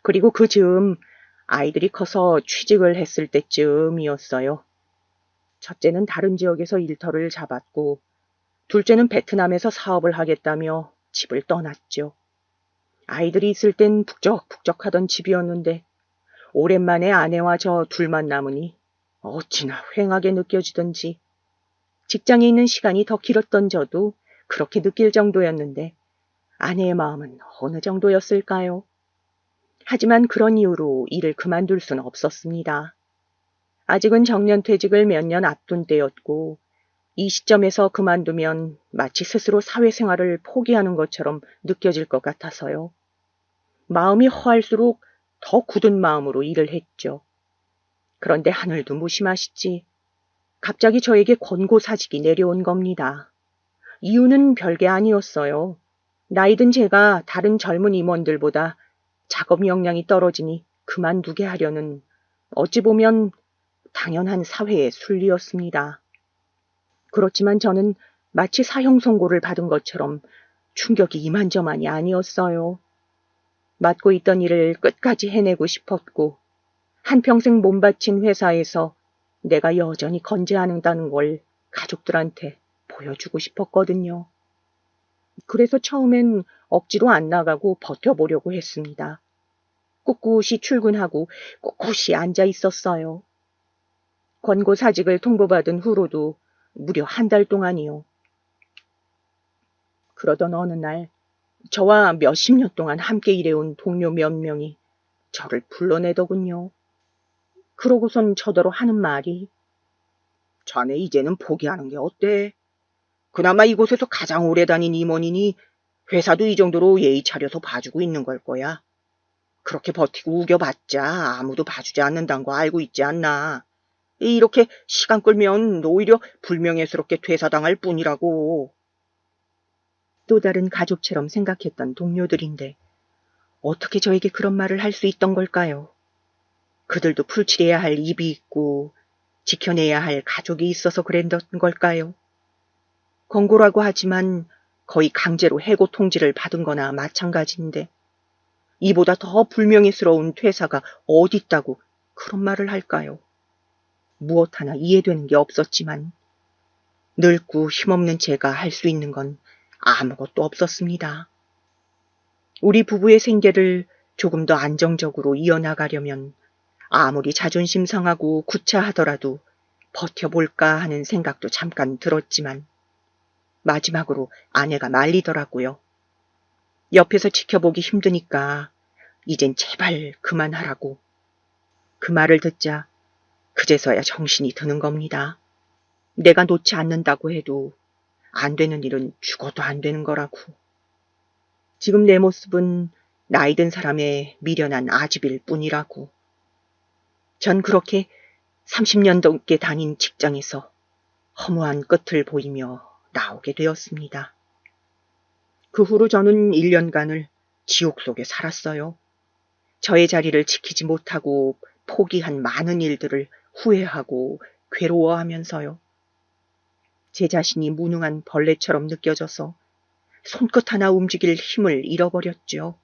그리고 그 즈음 아이들이 커서 취직을 했을 때쯤이었어요. 첫째는 다른 지역에서 일터를 잡았고 둘째는 베트남에서 사업을 하겠다며 집을 떠났죠. 아이들이 있을 땐 북적북적하던 집이었는데 오랜만에 아내와 저 둘만 남으니 어찌나 휑하게 느껴지던지 직장에 있는 시간이 더 길었던 저도 그렇게 느낄 정도였는데 아내의 마음은 어느 정도였을까요? 하지만 그런 이유로 일을 그만둘 수는 없었습니다. 아직은 정년퇴직을 몇 년 앞둔 때였고 이 시점에서 그만두면 마치 스스로 사회생활을 포기하는 것처럼 느껴질 것 같아서요. 마음이 허할수록 더 굳은 마음으로 일을 했죠. 그런데 하늘도 무심하시지. 갑자기 저에게 권고사직이 내려온 겁니다. 이유는 별게 아니었어요. 나이 든 제가 다른 젊은 임원들보다 작업 역량이 떨어지니 그만두게 하려는 어찌 보면 당연한 사회의 순리였습니다. 그렇지만 저는 마치 사형 선고를 받은 것처럼 충격이 이만저만이 아니었어요. 맡고 있던 일을 끝까지 해내고 싶었고 한평생 몸바친 회사에서 내가 여전히 건재한다는 걸 가족들한테 보여주고 싶었거든요. 그래서 처음엔 억지로 안 나가고 버텨보려고 했습니다. 꿋꿋이 출근하고 꼿꼿이 앉아 있었어요. 권고사직을 통보받은 후로도 무려 한 달 동안이요. 그러던 어느 날 저와 몇십 년 동안 함께 일해온 동료 몇 명이 저를 불러내더군요. 그러고선 저더러 하는 말이 자네 이제는 포기하는 게 어때? 그나마 이곳에서 가장 오래 다닌 임원이니 회사도 이 정도로 예의 차려서 봐주고 있는 걸 거야. 그렇게 버티고 우겨봤자 아무도 봐주지 않는다는 거 알고 있지 않나. 이렇게 시간 끌면 오히려 불명예스럽게 퇴사당할 뿐이라고. 또 다른 가족처럼 생각했던 동료들인데 어떻게 저에게 그런 말을 할 수 있던 걸까요? 그들도 풀칠해야 할 입이 있고 지켜내야 할 가족이 있어서 그랬던 걸까요? 권고라고 하지만 거의 강제로 해고 통지를 받은 거나 마찬가지인데 이보다 더 불명예스러운 퇴사가 어디 있다고 그런 말을 할까요? 무엇 하나 이해되는 게 없었지만 늙고 힘없는 제가 할 수 있는 건 아무것도 없었습니다. 우리 부부의 생계를 조금 더 안정적으로 이어나가려면 아무리 자존심 상하고 구차하더라도 버텨볼까 하는 생각도 잠깐 들었지만 마지막으로 아내가 말리더라고요. 옆에서 지켜보기 힘드니까 이젠 제발 그만하라고. 그 말을 듣자 그제서야 정신이 드는 겁니다. 내가 놓지 않는다고 해도 안 되는 일은 죽어도 안 되는 거라고. 지금 내 모습은 나이 든 사람의 미련한 아집일 뿐이라고. 전 그렇게 30년 넘게 다닌 직장에서 허무한 끝을 보이며 나오게 되었습니다. 그 후로 저는 1년간을 지옥 속에 살았어요. 저의 자리를 지키지 못하고 포기한 많은 일들을 후회하고 괴로워하면서요. 제 자신이 무능한 벌레처럼 느껴져서 손끝 하나 움직일 힘을 잃어버렸죠.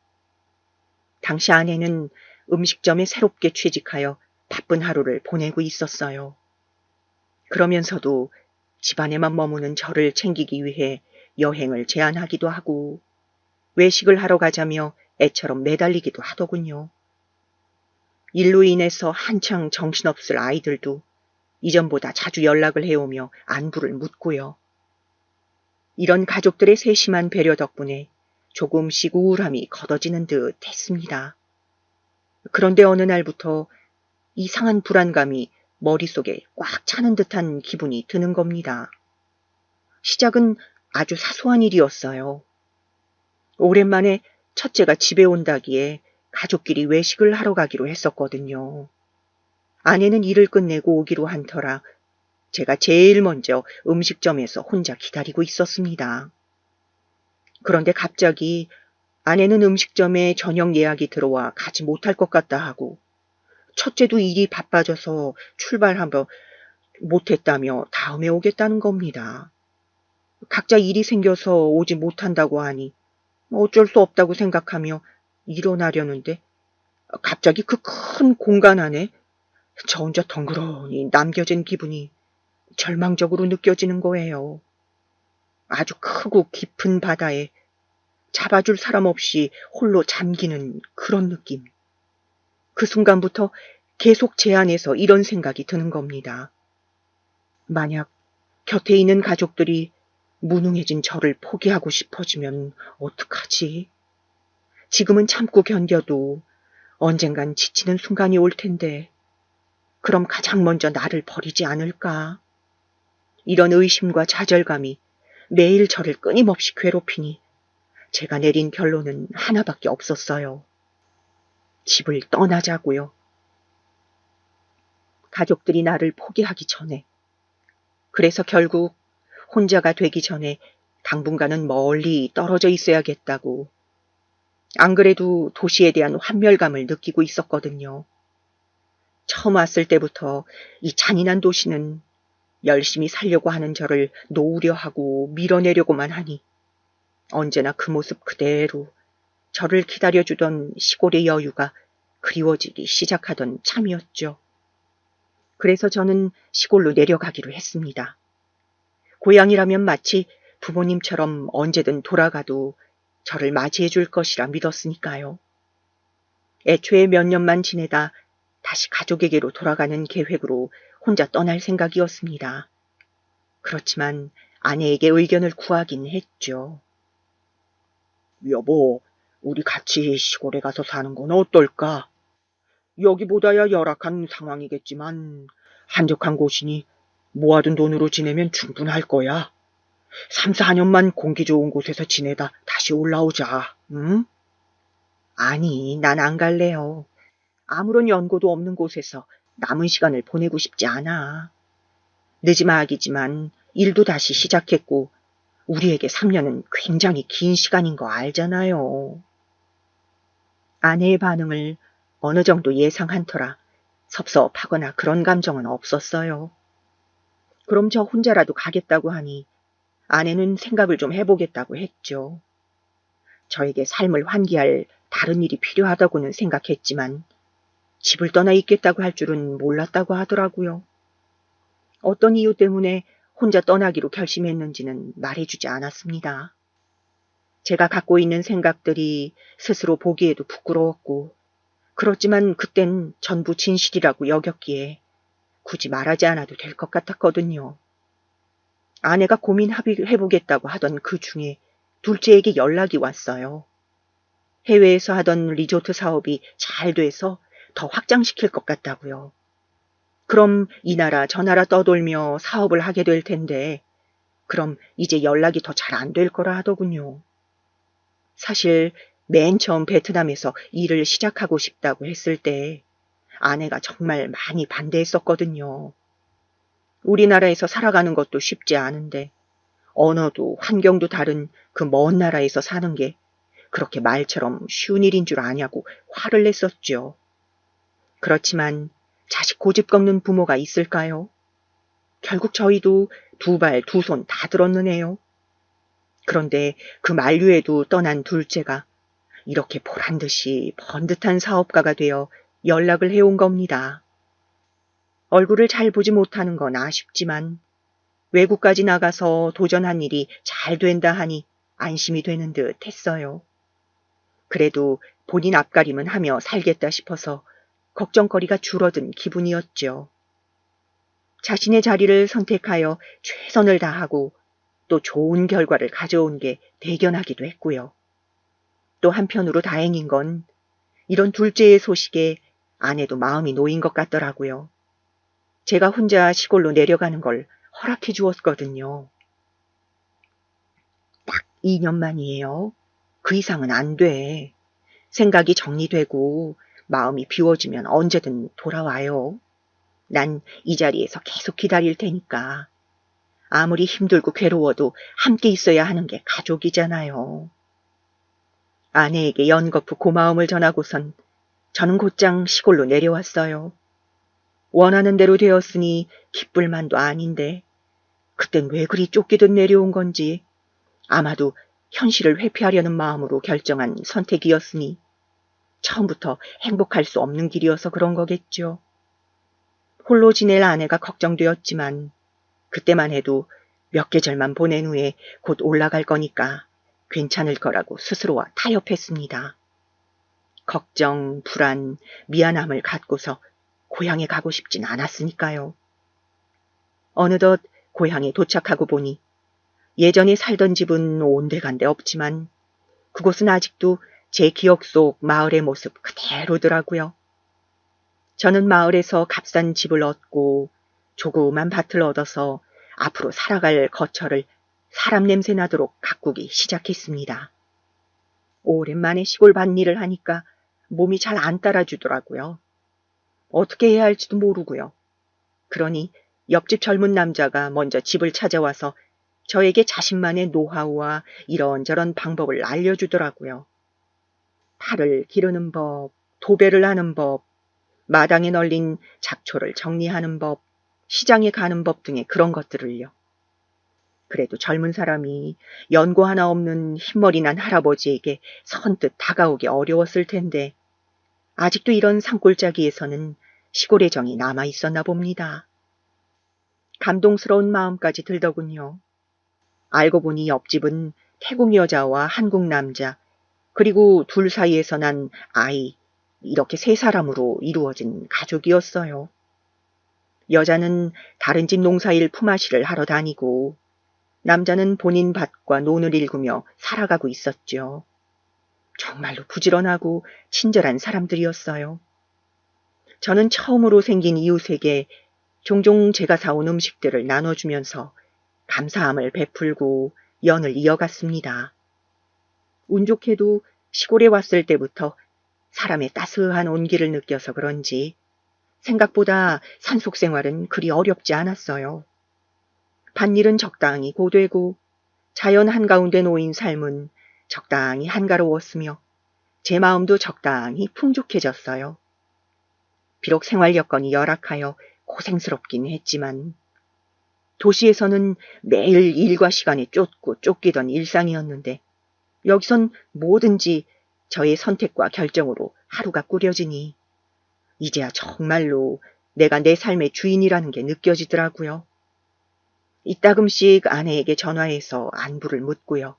당시 아내는 음식점에 새롭게 취직하여 바쁜 하루를 보내고 있었어요. 그러면서도 집안에만 머무는 저를 챙기기 위해 여행을 제안하기도 하고 외식을 하러 가자며 애처럼 매달리기도 하더군요. 일로 인해서 한창 정신없을 아이들도 이전보다 자주 연락을 해오며 안부를 묻고요. 이런 가족들의 세심한 배려 덕분에 조금씩 우울함이 걷어지는 듯 했습니다. 그런데 어느 날부터 이상한 불안감이 머릿속에 꽉 차는 듯한 기분이 드는 겁니다. 시작은 아주 사소한 일이었어요. 오랜만에 첫째가 집에 온다기에 가족끼리 외식을 하러 가기로 했었거든요. 아내는 일을 끝내고 오기로 한 터라 제가 제일 먼저 음식점에서 혼자 기다리고 있었습니다. 그런데 갑자기 아내는 음식점에 저녁 예약이 들어와 가지 못할 것 같다 하고 첫째도 일이 바빠져서 출발하며 못했다며 다음에 오겠다는 겁니다. 각자 일이 생겨서 오지 못한다고 하니 어쩔 수 없다고 생각하며 일어나려는데 갑자기 그 큰 공간 안에 저 혼자 덩그러니 남겨진 기분이 절망적으로 느껴지는 거예요. 아주 크고 깊은 바다에 잡아줄 사람 없이 홀로 잠기는 그런 느낌. 그 순간부터 계속 제 안에서 이런 생각이 드는 겁니다. 만약 곁에 있는 가족들이 무능해진 저를 포기하고 싶어지면 어떡하지? 지금은 참고 견뎌도 언젠간 지치는 순간이 올 텐데 그럼 가장 먼저 나를 버리지 않을까? 이런 의심과 좌절감이 매일 저를 끊임없이 괴롭히니 제가 내린 결론은 하나밖에 없었어요. 집을 떠나자고요. 가족들이 나를 포기하기 전에. 그래서 결국 혼자가 되기 전에 당분간은 멀리 떨어져 있어야겠다고. 안 그래도 도시에 대한 환멸감을 느끼고 있었거든요. 처음 왔을 때부터 이 잔인한 도시는 열심히 살려고 하는 저를 놓으려 하고 밀어내려고만 하니 언제나 그 모습 그대로 저를 기다려주던 시골의 여유가 그리워지기 시작하던 참이었죠. 그래서 저는 시골로 내려가기로 했습니다. 고향이라면 마치 부모님처럼 언제든 돌아가도 저를 맞이해 줄 것이라 믿었으니까요. 애초에 몇 년만 지내다 다시 가족에게로 돌아가는 계획으로 혼자 떠날 생각이었습니다. 그렇지만 아내에게 의견을 구하긴 했죠. 여보, 우리 같이 시골에 가서 사는 건 어떨까? 여기보다야 열악한 상황이겠지만 한적한 곳이니 모아둔 돈으로 지내면 충분할 거야. 3, 4년만 공기 좋은 곳에서 지내다 다시 올라오자, 응? 아니, 난 안 갈래요. 아무런 연고도 없는 곳에서 남은 시간을 보내고 싶지 않아. 늦지막이지만 일도 다시 시작했고 우리에게 3년은 굉장히 긴 시간인 거 알잖아요. 아내의 반응을 어느 정도 예상한 터라 섭섭하거나 그런 감정은 없었어요. 그럼 저 혼자라도 가겠다고 하니 아내는 생각을 좀 해보겠다고 했죠. 저에게 삶을 환기할 다른 일이 필요하다고는 생각했지만 집을 떠나 있겠다고 할 줄은 몰랐다고 하더라고요. 어떤 이유 때문에 혼자 떠나기로 결심했는지는 말해주지 않았습니다. 제가 갖고 있는 생각들이 스스로 보기에도 부끄러웠고 그렇지만 그땐 전부 진실이라고 여겼기에 굳이 말하지 않아도 될 것 같았거든요. 아내가 고민 합의해보겠다고 하던 그 중에 둘째에게 연락이 왔어요. 해외에서 하던 리조트 사업이 잘 돼서 더 확장시킬 것 같다고요. 그럼 이 나라 저 나라 떠돌며 사업을 하게 될 텐데 그럼 이제 연락이 더 잘 안 될 거라 하더군요. 사실 맨 처음 베트남에서 일을 시작하고 싶다고 했을 때 아내가 정말 많이 반대했었거든요. 우리나라에서 살아가는 것도 쉽지 않은데 언어도 환경도 다른 그 먼 나라에서 사는 게 그렇게 말처럼 쉬운 일인 줄 아냐고 화를 냈었죠. 그렇지만 자식 고집 꺾는 부모가 있을까요? 결국 저희도 두 발, 두 손 다 들었느네요. 그런데 그 만류에도 떠난 둘째가 이렇게 보란듯이 번듯한 사업가가 되어 연락을 해온 겁니다. 얼굴을 잘 보지 못하는 건 아쉽지만 외국까지 나가서 도전한 일이 잘 된다 하니 안심이 되는 듯 했어요. 그래도 본인 앞가림은 하며 살겠다 싶어서 걱정거리가 줄어든 기분이었죠. 자신의 자리를 선택하여 최선을 다하고 또 좋은 결과를 가져온 게 대견하기도 했고요. 또 한편으로 다행인 건 이런 둘째의 소식에 아내도 마음이 놓인 것 같더라고요. 제가 혼자 시골로 내려가는 걸 허락해 주었거든요. 딱 2년 만이에요. 그 이상은 안 돼. 생각이 정리되고 마음이 비워지면 언제든 돌아와요. 난 이 자리에서 계속 기다릴 테니까. 아무리 힘들고 괴로워도 함께 있어야 하는 게 가족이잖아요. 아내에게 연거푸 고마움을 전하고선 저는 곧장 시골로 내려왔어요. 원하는 대로 되었으니 기쁠 만도 아닌데 그땐 왜 그리 쫓기듯 내려온 건지 아마도 현실을 회피하려는 마음으로 결정한 선택이었으니 처음부터 행복할 수 없는 길이어서 그런 거겠죠. 홀로 지낼 아내가 걱정되었지만 그때만 해도 몇 계절만 보낸 후에 곧 올라갈 거니까 괜찮을 거라고 스스로와 타협했습니다. 걱정, 불안, 미안함을 갖고서 고향에 가고 싶진 않았으니까요. 어느덧 고향에 도착하고 보니 예전에 살던 집은 온데간데 없지만 그곳은 아직도 제 기억 속 마을의 모습 그대로더라고요. 저는 마을에서 값싼 집을 얻고 조그만 밭을 얻어서 앞으로 살아갈 거처를 사람 냄새 나도록 가꾸기 시작했습니다. 오랜만에 시골 밭일을 하니까 몸이 잘 안 따라주더라고요. 어떻게 해야 할지도 모르고요. 그러니 옆집 젊은 남자가 먼저 집을 찾아와서 저에게 자신만의 노하우와 이런저런 방법을 알려주더라고요. 팔을 기르는 법, 도배를 하는 법, 마당에 널린 잡초를 정리하는 법, 시장에 가는 법 등의 그런 것들을요. 그래도 젊은 사람이 연고 하나 없는 흰머리 난 할아버지에게 선뜻 다가오기 어려웠을 텐데 아직도 이런 산골짜기에서는 시골의 정이 남아 있었나 봅니다. 감동스러운 마음까지 들더군요. 알고 보니 옆집은 태국 여자와 한국 남자, 그리고 둘 사이에서 난 아이, 이렇게 세 사람으로 이루어진 가족이었어요. 여자는 다른 집 농사일 품앗이를 하러 다니고 남자는 본인 밭과 논을 일구며 살아가고 있었죠. 정말로 부지런하고 친절한 사람들이었어요. 저는 처음으로 생긴 이웃에게 종종 제가 사온 음식들을 나눠주면서 감사함을 베풀고 연을 이어갔습니다. 운 좋게도 시골에 왔을 때부터 사람의 따스한 온기를 느껴서 그런지 생각보다 산속 생활은 그리 어렵지 않았어요. 밭일은 적당히 고되고 자연 한가운데 놓인 삶은 적당히 한가로웠으며 제 마음도 적당히 풍족해졌어요. 비록 생활 여건이 열악하여 고생스럽긴 했지만 도시에서는 매일 일과 시간에 쫓고 쫓기던 일상이었는데 여기선 뭐든지 저의 선택과 결정으로 하루가 꾸려지니 이제야 정말로 내가 내 삶의 주인이라는 게 느껴지더라고요. 이따금씩 아내에게 전화해서 안부를 묻고요.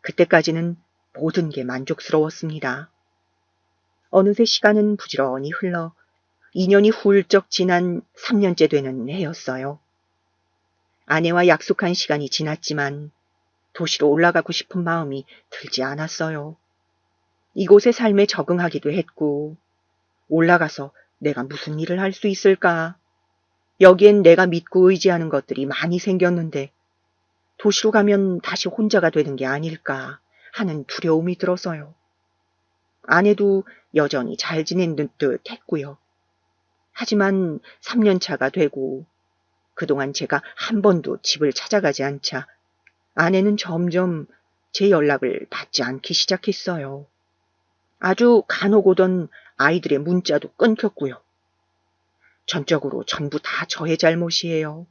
그때까지는 모든 게 만족스러웠습니다. 어느새 시간은 부지런히 흘러 2년이 훌쩍 지난 3년째 되는 해였어요. 아내와 약속한 시간이 지났지만 도시로 올라가고 싶은 마음이 들지 않았어요. 이곳의 삶에 적응하기도 했고 올라가서 내가 무슨 일을 할 수 있을까? 여기엔 내가 믿고 의지하는 것들이 많이 생겼는데 도시로 가면 다시 혼자가 되는 게 아닐까 하는 두려움이 들어서요. 아내도 여전히 잘 지낸 듯 했고요. 하지만 3년 차가 되고 그동안 제가 한 번도 집을 찾아가지 않자 아내는 점점 제 연락을 받지 않기 시작했어요. 아주 간혹 오던 아이들의 문자도 끊겼고요. 전적으로 전부 다 저의 잘못이에요.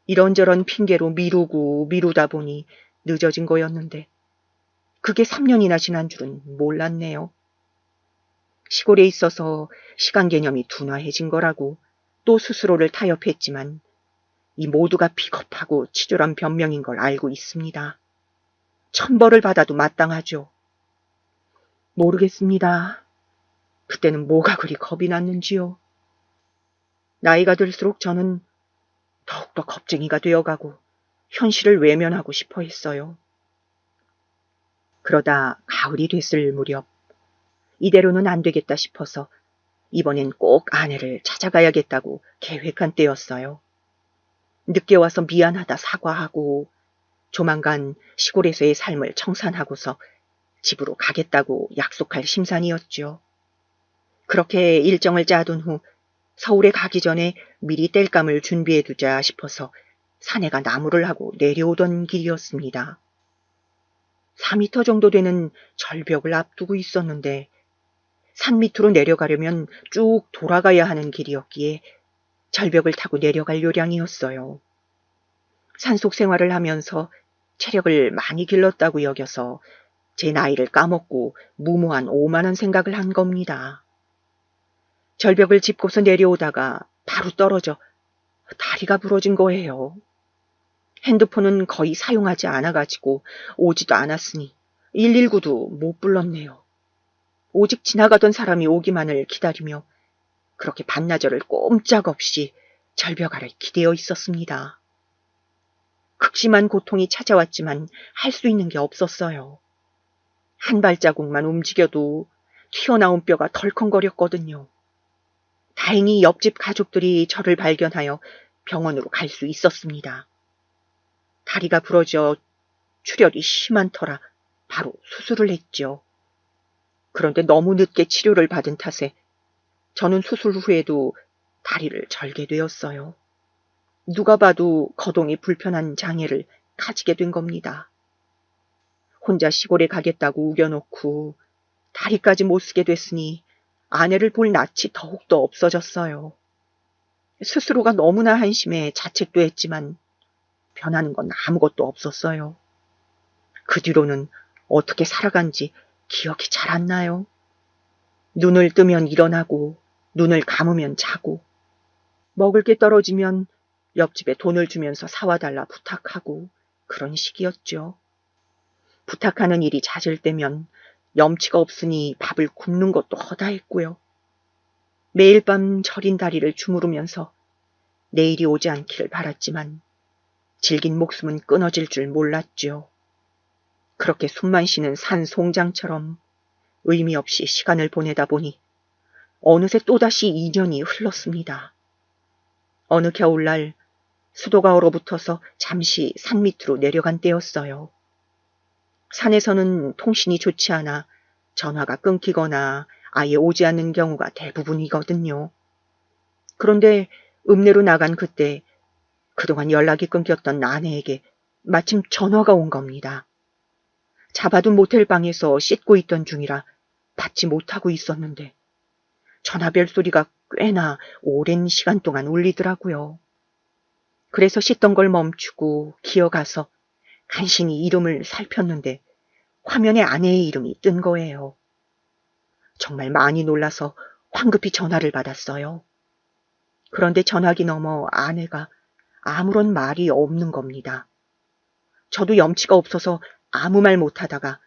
이런저런 핑계로 미루고 미루다 보니 늦어진 거였는데 그게 3년이나 지난 줄은 몰랐네요. 시골에 있어서 시간 개념이 둔화해진 거라고 또 스스로를 타협했지만 이 모두가 비겁하고 치졸한 변명인 걸 알고 있습니다. 천벌을 받아도 마땅하죠. 모르겠습니다. 그때는 뭐가 그리 겁이 났는지요. 나이가 들수록 저는 더욱더 겁쟁이가 되어가고 현실을 외면하고 싶어 했어요. 그러다 가을이 됐을 무렵 이대로는 안 되겠다 싶어서 이번엔 꼭 아내를 찾아가야겠다고 계획한 때였어요. 늦게 와서 미안하다 사과하고 조만간 시골에서의 삶을 청산하고서 집으로 가겠다고 약속할 심산이었죠. 그렇게 일정을 짜둔 후 서울에 가기 전에 미리 땔감을 준비해두자 싶어서 사내가 나무를 하고 내려오던 길이었습니다. 4m 정도 되는 절벽을 앞두고 있었는데 산 밑으로 내려가려면 쭉 돌아가야 하는 길이었기에 절벽을 타고 내려갈 요량이었어요. 산속 생활을 하면서 체력을 많이 길렀다고 여겨서 제 나이를 까먹고 무모한 오만한 생각을 한 겁니다. 절벽을 짚고서 내려오다가 바로 떨어져 다리가 부러진 거예요. 핸드폰은 거의 사용하지 않아가지고 오지도 않았으니 119도 못 불렀네요. 오직 지나가던 사람이 오기만을 기다리며 그렇게 반나절을 꼼짝없이 절벽 아래 기대어 있었습니다. 극심한 고통이 찾아왔지만 할 수 있는 게 없었어요. 한 발자국만 움직여도 튀어나온 뼈가 덜컹거렸거든요. 다행히 옆집 가족들이 저를 발견하여 병원으로 갈 수 있었습니다. 다리가 부러져 출혈이 심한 터라 바로 수술을 했죠. 그런데 너무 늦게 치료를 받은 탓에 저는 수술 후에도 다리를 절게 되었어요. 누가 봐도 거동이 불편한 장애를 가지게 된 겁니다. 혼자 시골에 가겠다고 우겨놓고 다리까지 못 쓰게 됐으니 아내를 볼 낯이 더욱더 없어졌어요. 스스로가 너무나 한심해 자책도 했지만 변하는 건 아무것도 없었어요. 그 뒤로는 어떻게 살아간지 기억이 잘 안 나요. 눈을 뜨면 일어나고 눈을 감으면 자고 먹을 게 떨어지면 옆집에 돈을 주면서 사와달라 부탁하고 그런 식이었죠. 부탁하는 일이 잦을 때면 염치가 없으니 밥을 굶는 것도 허다했고요. 매일 밤 저린 다리를 주무르면서 내일이 오지 않기를 바랐지만 질긴 목숨은 끊어질 줄 몰랐죠. 그렇게 숨만 쉬는 산 송장처럼 의미 없이 시간을 보내다 보니 어느새 또다시 2년이 흘렀습니다. 어느 겨울날 수도가 얼어붙어서 잠시 산 밑으로 내려간 때였어요. 산에서는 통신이 좋지 않아 전화가 끊기거나 아예 오지 않는 경우가 대부분이거든요. 그런데 읍내로 나간 그때 그동안 연락이 끊겼던 아내에게 마침 전화가 온 겁니다. 잡아둔 모텔방에서 씻고 있던 중이라 받지 못하고 있었는데 전화벨 소리가 꽤나 오랜 시간 동안 울리더라고요. 그래서 씻던 걸 멈추고 기어가서 간신히 이름을 살폈는데 화면에 아내의 이름이 뜬 거예요. 정말 많이 놀라서 황급히 전화를 받았어요. 그런데 전화기 너머 아내가 아무런 말이 없는 겁니다. 저도 염치가 없어서 아무 말 못하다가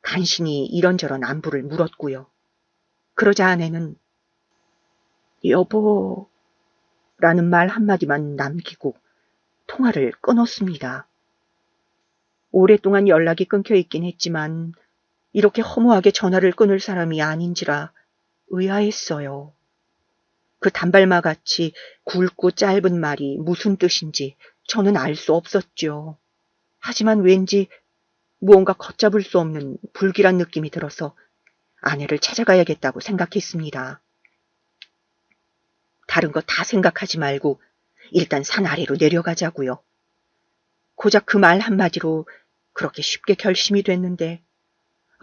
간신히 이런저런 안부를 물었고요. 그러자 아내는 여보 라는 말 한마디만 남기고 통화를 끊었습니다. 오랫동안 연락이 끊겨 있긴 했지만 이렇게 허무하게 전화를 끊을 사람이 아닌지라 의아했어요. 그 단발마같이 굵고 짧은 말이 무슨 뜻인지 저는 알 수 없었죠. 하지만 왠지 무언가 걷잡을 수 없는 불길한 느낌이 들어서 아내를 찾아가야겠다고 생각했습니다. 다른 거 다 생각하지 말고 일단 산 아래로 내려가자고요. 고작 그 말 한마디로 그렇게 쉽게 결심이 됐는데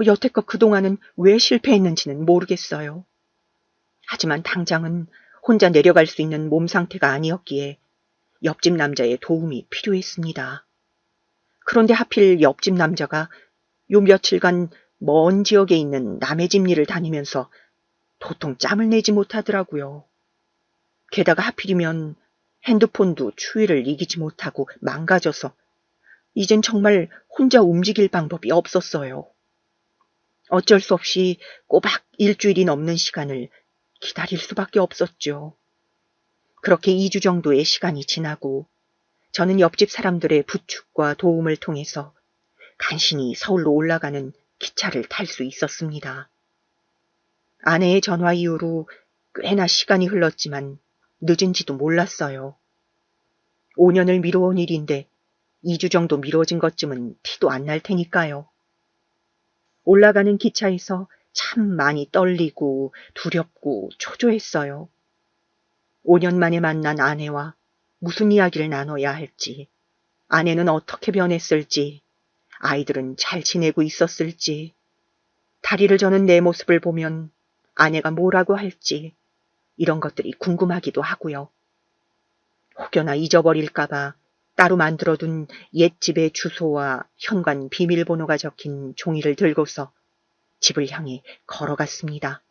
여태껏 그동안은 왜 실패했는지는 모르겠어요. 하지만 당장은 혼자 내려갈 수 있는 몸 상태가 아니었기에 옆집 남자의 도움이 필요했습니다. 그런데 하필 옆집 남자가 요 며칠간 먼 지역에 있는 남의 집 일을 다니면서 도통 짬을 내지 못하더라고요. 게다가 하필이면 핸드폰도 추위를 이기지 못하고 망가져서 이젠 정말 혼자 움직일 방법이 없었어요. 어쩔 수 없이 꼬박 일주일이 넘는 시간을 기다릴 수밖에 없었죠. 그렇게 2주 정도의 시간이 지나고 저는 옆집 사람들의 부축과 도움을 통해서 간신히 서울로 올라가는 기차를 탈 수 있었습니다. 아내의 전화 이후로 꽤나 시간이 흘렀지만 늦은지도 몰랐어요. 5년을 미뤄온 일인데 2주 정도 미뤄진 것쯤은 티도 안 날 테니까요. 올라가는 기차에서 참 많이 떨리고 두렵고 초조했어요. 5년 만에 만난 아내와 무슨 이야기를 나눠야 할지, 아내는 어떻게 변했을지, 아이들은 잘 지내고 있었을지, 다리를 저는 내 모습을 보면 아내가 뭐라고 할지, 이런 것들이 궁금하기도 하고요. 혹여나 잊어버릴까봐 따로 만들어둔 옛집의 주소와 현관 비밀번호가 적힌 종이를 들고서 집을 향해 걸어갔습니다.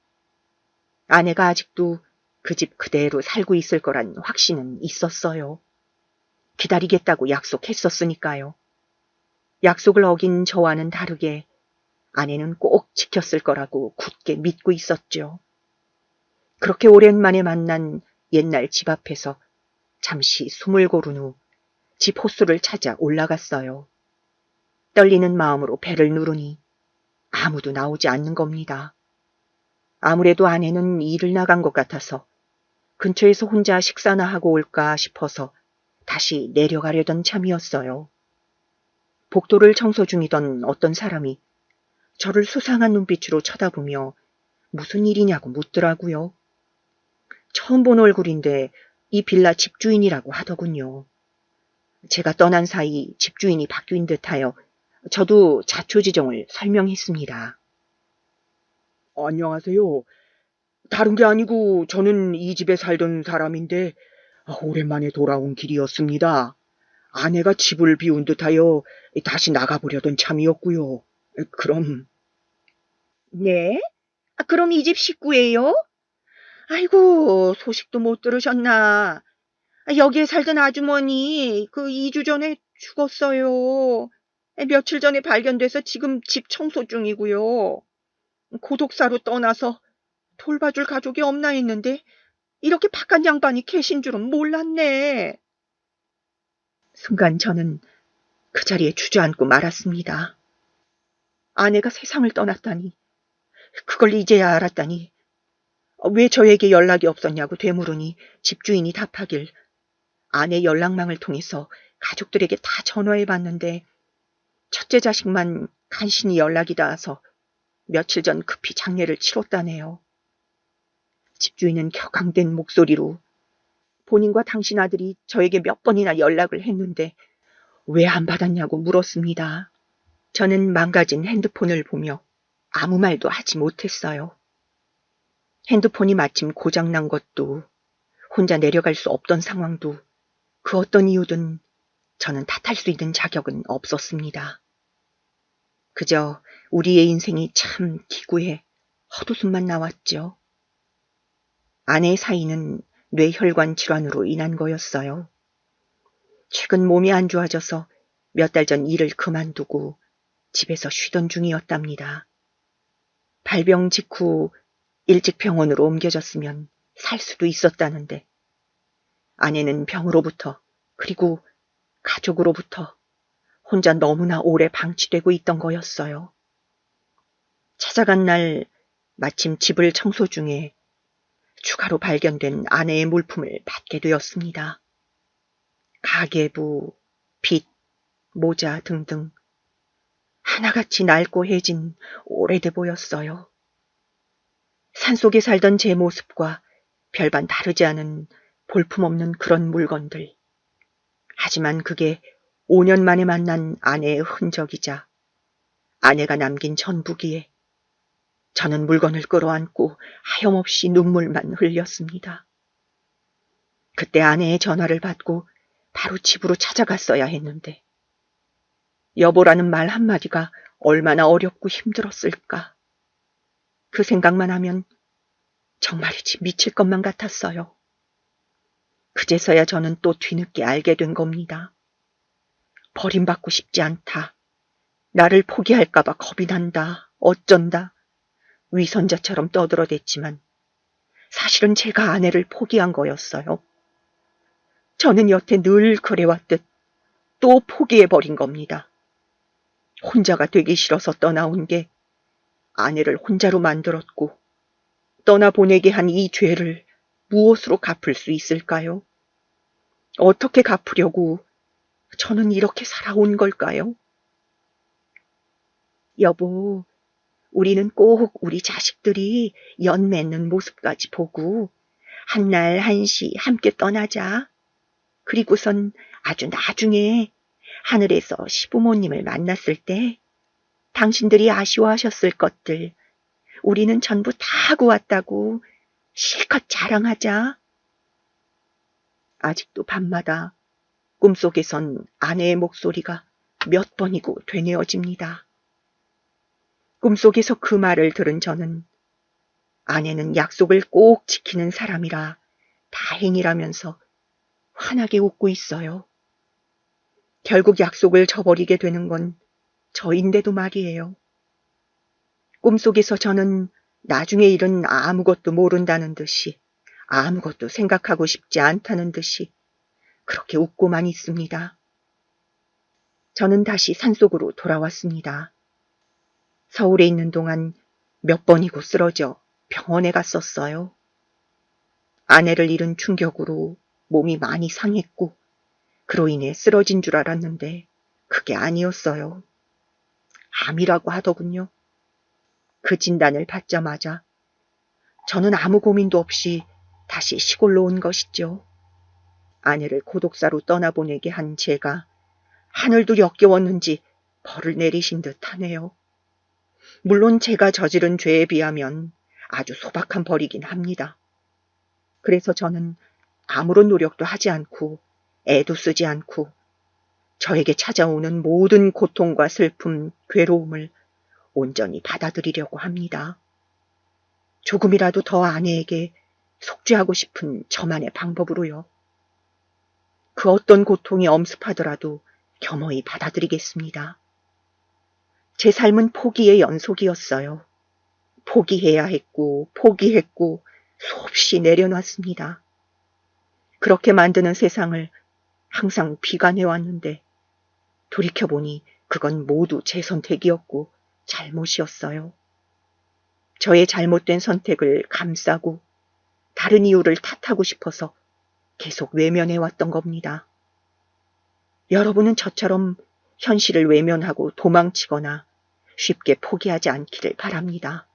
아내가 아직도 그 집 그대로 살고 있을 거란 확신은 있었어요. 기다리겠다고 약속했었으니까요. 약속을 어긴 저와는 다르게 아내는 꼭 지켰을 거라고 굳게 믿고 있었죠. 그렇게 오랜만에 만난 옛날 집 앞에서 잠시 숨을 고른 후 집 호수를 찾아 올라갔어요. 떨리는 마음으로 배를 누르니 아무도 나오지 않는 겁니다. 아무래도 아내는 일을 나간 것 같아서 근처에서 혼자 식사나 하고 올까 싶어서 다시 내려가려던 참이었어요. 복도를 청소 중이던 어떤 사람이 저를 수상한 눈빛으로 쳐다보며 무슨 일이냐고 묻더라고요. 처음 본 얼굴인데 이 빌라 집주인이라고 하더군요. 제가 떠난 사이 집주인이 바뀐 듯하여 저도 자초지종을 설명했습니다. 안녕하세요. 다른 게 아니고 저는 이 집에 살던 사람인데 오랜만에 돌아온 길이었습니다. 아내가 집을 비운 듯하여 다시 나가보려던 참이었고요. 그럼 네? 그럼 이 집 식구예요? 아이고, 소식도 못 들으셨나? 여기에 살던 아주머니 그 2주 전에 죽었어요. 며칠 전에 발견돼서 지금 집 청소 중이고요. 고독사로 떠나서 돌봐줄 가족이 없나 했는데 이렇게 바깥 양반이 계신 줄은 몰랐네. 순간 저는 그 자리에 주저앉고 말았습니다. 아내가 세상을 떠났다니, 그걸 이제야 알았다니, 왜 저에게 연락이 없었냐고 되물으니 집주인이 답하길 아내 연락망을 통해서 가족들에게 다 전화해봤는데 첫째 자식만 간신히 연락이 닿아서 며칠 전 급히 장례를 치렀다네요. 집주인은 격앙된 목소리로 본인과 당신 아들이 저에게 몇 번이나 연락을 했는데 왜 안 받았냐고 물었습니다. 저는 망가진 핸드폰을 보며 아무 말도 하지 못했어요. 핸드폰이 마침 고장난 것도 혼자 내려갈 수 없던 상황도 그 어떤 이유든 저는 탓할 수 있는 자격은 없었습니다. 그저 우리의 인생이 참 기구해 헛웃음만 나왔죠. 아내의 사인은 뇌혈관 질환으로 인한 거였어요. 최근 몸이 안 좋아져서 몇 달 전 일을 그만두고 집에서 쉬던 중이었답니다. 발병 직후 일찍 병원으로 옮겨졌으면 살 수도 있었다는데 아내는 병으로부터 그리고 가족으로부터 혼자 너무나 오래 방치되고 있던 거였어요. 찾아간 날 마침 집을 청소 중에 추가로 발견된 아내의 물품을 받게 되었습니다. 가계부, 빗, 모자 등등 하나같이 낡고 해진 오래돼 보였어요. 산속에 살던 제 모습과 별반 다르지 않은 볼품없는 그런 물건들. 하지만 그게 5년 만에 만난 아내의 흔적이자 아내가 남긴 전부기에 저는 물건을 끌어안고 하염없이 눈물만 흘렸습니다. 그때 아내의 전화를 받고 바로 집으로 찾아갔어야 했는데 여보라는 말 한마디가 얼마나 어렵고 힘들었을까. 그 생각만 하면 정말이지 미칠 것만 같았어요. 그제서야 저는 또 뒤늦게 알게 된 겁니다. 버림받고 싶지 않다. 나를 포기할까봐 겁이 난다. 어쩐다. 위선자처럼 떠들어댔지만 사실은 제가 아내를 포기한 거였어요. 저는 여태 늘 그래왔듯 또 포기해버린 겁니다. 혼자가 되기 싫어서 떠나온 게 아내를 혼자로 만들었고 떠나보내게 한 이 죄를 무엇으로 갚을 수 있을까요? 어떻게 갚으려고 저는 이렇게 살아온 걸까요? 여보, 우리는 꼭 우리 자식들이 연 맺는 모습까지 보고 한날 한시 함께 떠나자. 그리고선 아주 나중에 하늘에서 시부모님을 만났을 때 당신들이 아쉬워하셨을 것들 우리는 전부 다 하고 왔다고 실컷 자랑하자. 아직도 밤마다 꿈속에선 아내의 목소리가 몇 번이고 되뇌어집니다. 꿈속에서 그 말을 들은 저는 아내는 약속을 꼭 지키는 사람이라 다행이라면서 환하게 웃고 있어요. 결국 약속을 저버리게 되는 건 저인데도 말이에요. 꿈속에서 저는 나중에 일은 아무것도 모른다는 듯이 아무것도 생각하고 싶지 않다는 듯이 그렇게 웃고만 있습니다. 저는 다시 산속으로 돌아왔습니다. 서울에 있는 동안 몇 번이고 쓰러져 병원에 갔었어요. 아내를 잃은 충격으로 몸이 많이 상했고 그로 인해 쓰러진 줄 알았는데 그게 아니었어요. 암이라고 하더군요. 그 진단을 받자마자 저는 아무 고민도 없이 다시 시골로 온 것이죠. 아내를 고독사로 떠나보내게 한 제가 하늘도 역겨웠는지 벌을 내리신 듯하네요. 물론 제가 저지른 죄에 비하면 아주 소박한 벌이긴 합니다. 그래서 저는 아무런 노력도 하지 않고 애도 쓰지 않고 저에게 찾아오는 모든 고통과 슬픔, 괴로움을 온전히 받아들이려고 합니다. 조금이라도 더 아내에게 속죄하고 싶은 저만의 방법으로요. 그 어떤 고통이 엄습하더라도 겸허히 받아들이겠습니다. 제 삶은 포기의 연속이었어요. 포기해야 했고 포기했고 수없이 내려놨습니다. 그렇게 만드는 세상을 항상 비관해왔는데 돌이켜보니 그건 모두 제 선택이었고 잘못이었어요. 저의 잘못된 선택을 감싸고 다른 이유를 탓하고 싶어서 계속 외면해왔던 겁니다. 여러분은 저처럼 현실을 외면하고 도망치거나 쉽게 포기하지 않기를 바랍니다.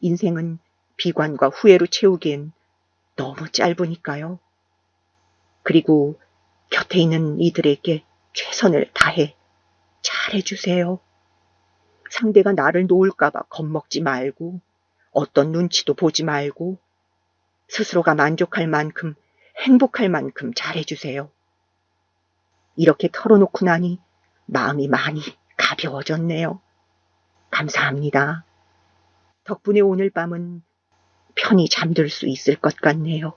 인생은 비관과 후회로 채우기엔 너무 짧으니까요. 그리고 곁에 있는 이들에게 최선을 다해 잘해주세요. 상대가 나를 놓을까봐 겁먹지 말고 어떤 눈치도 보지 말고 스스로가 만족할 만큼 행복할 만큼 잘해주세요. 이렇게 털어놓고 나니 마음이 많이 가벼워졌네요. 감사합니다. 덕분에 오늘 밤은 편히 잠들 수 있을 것 같네요.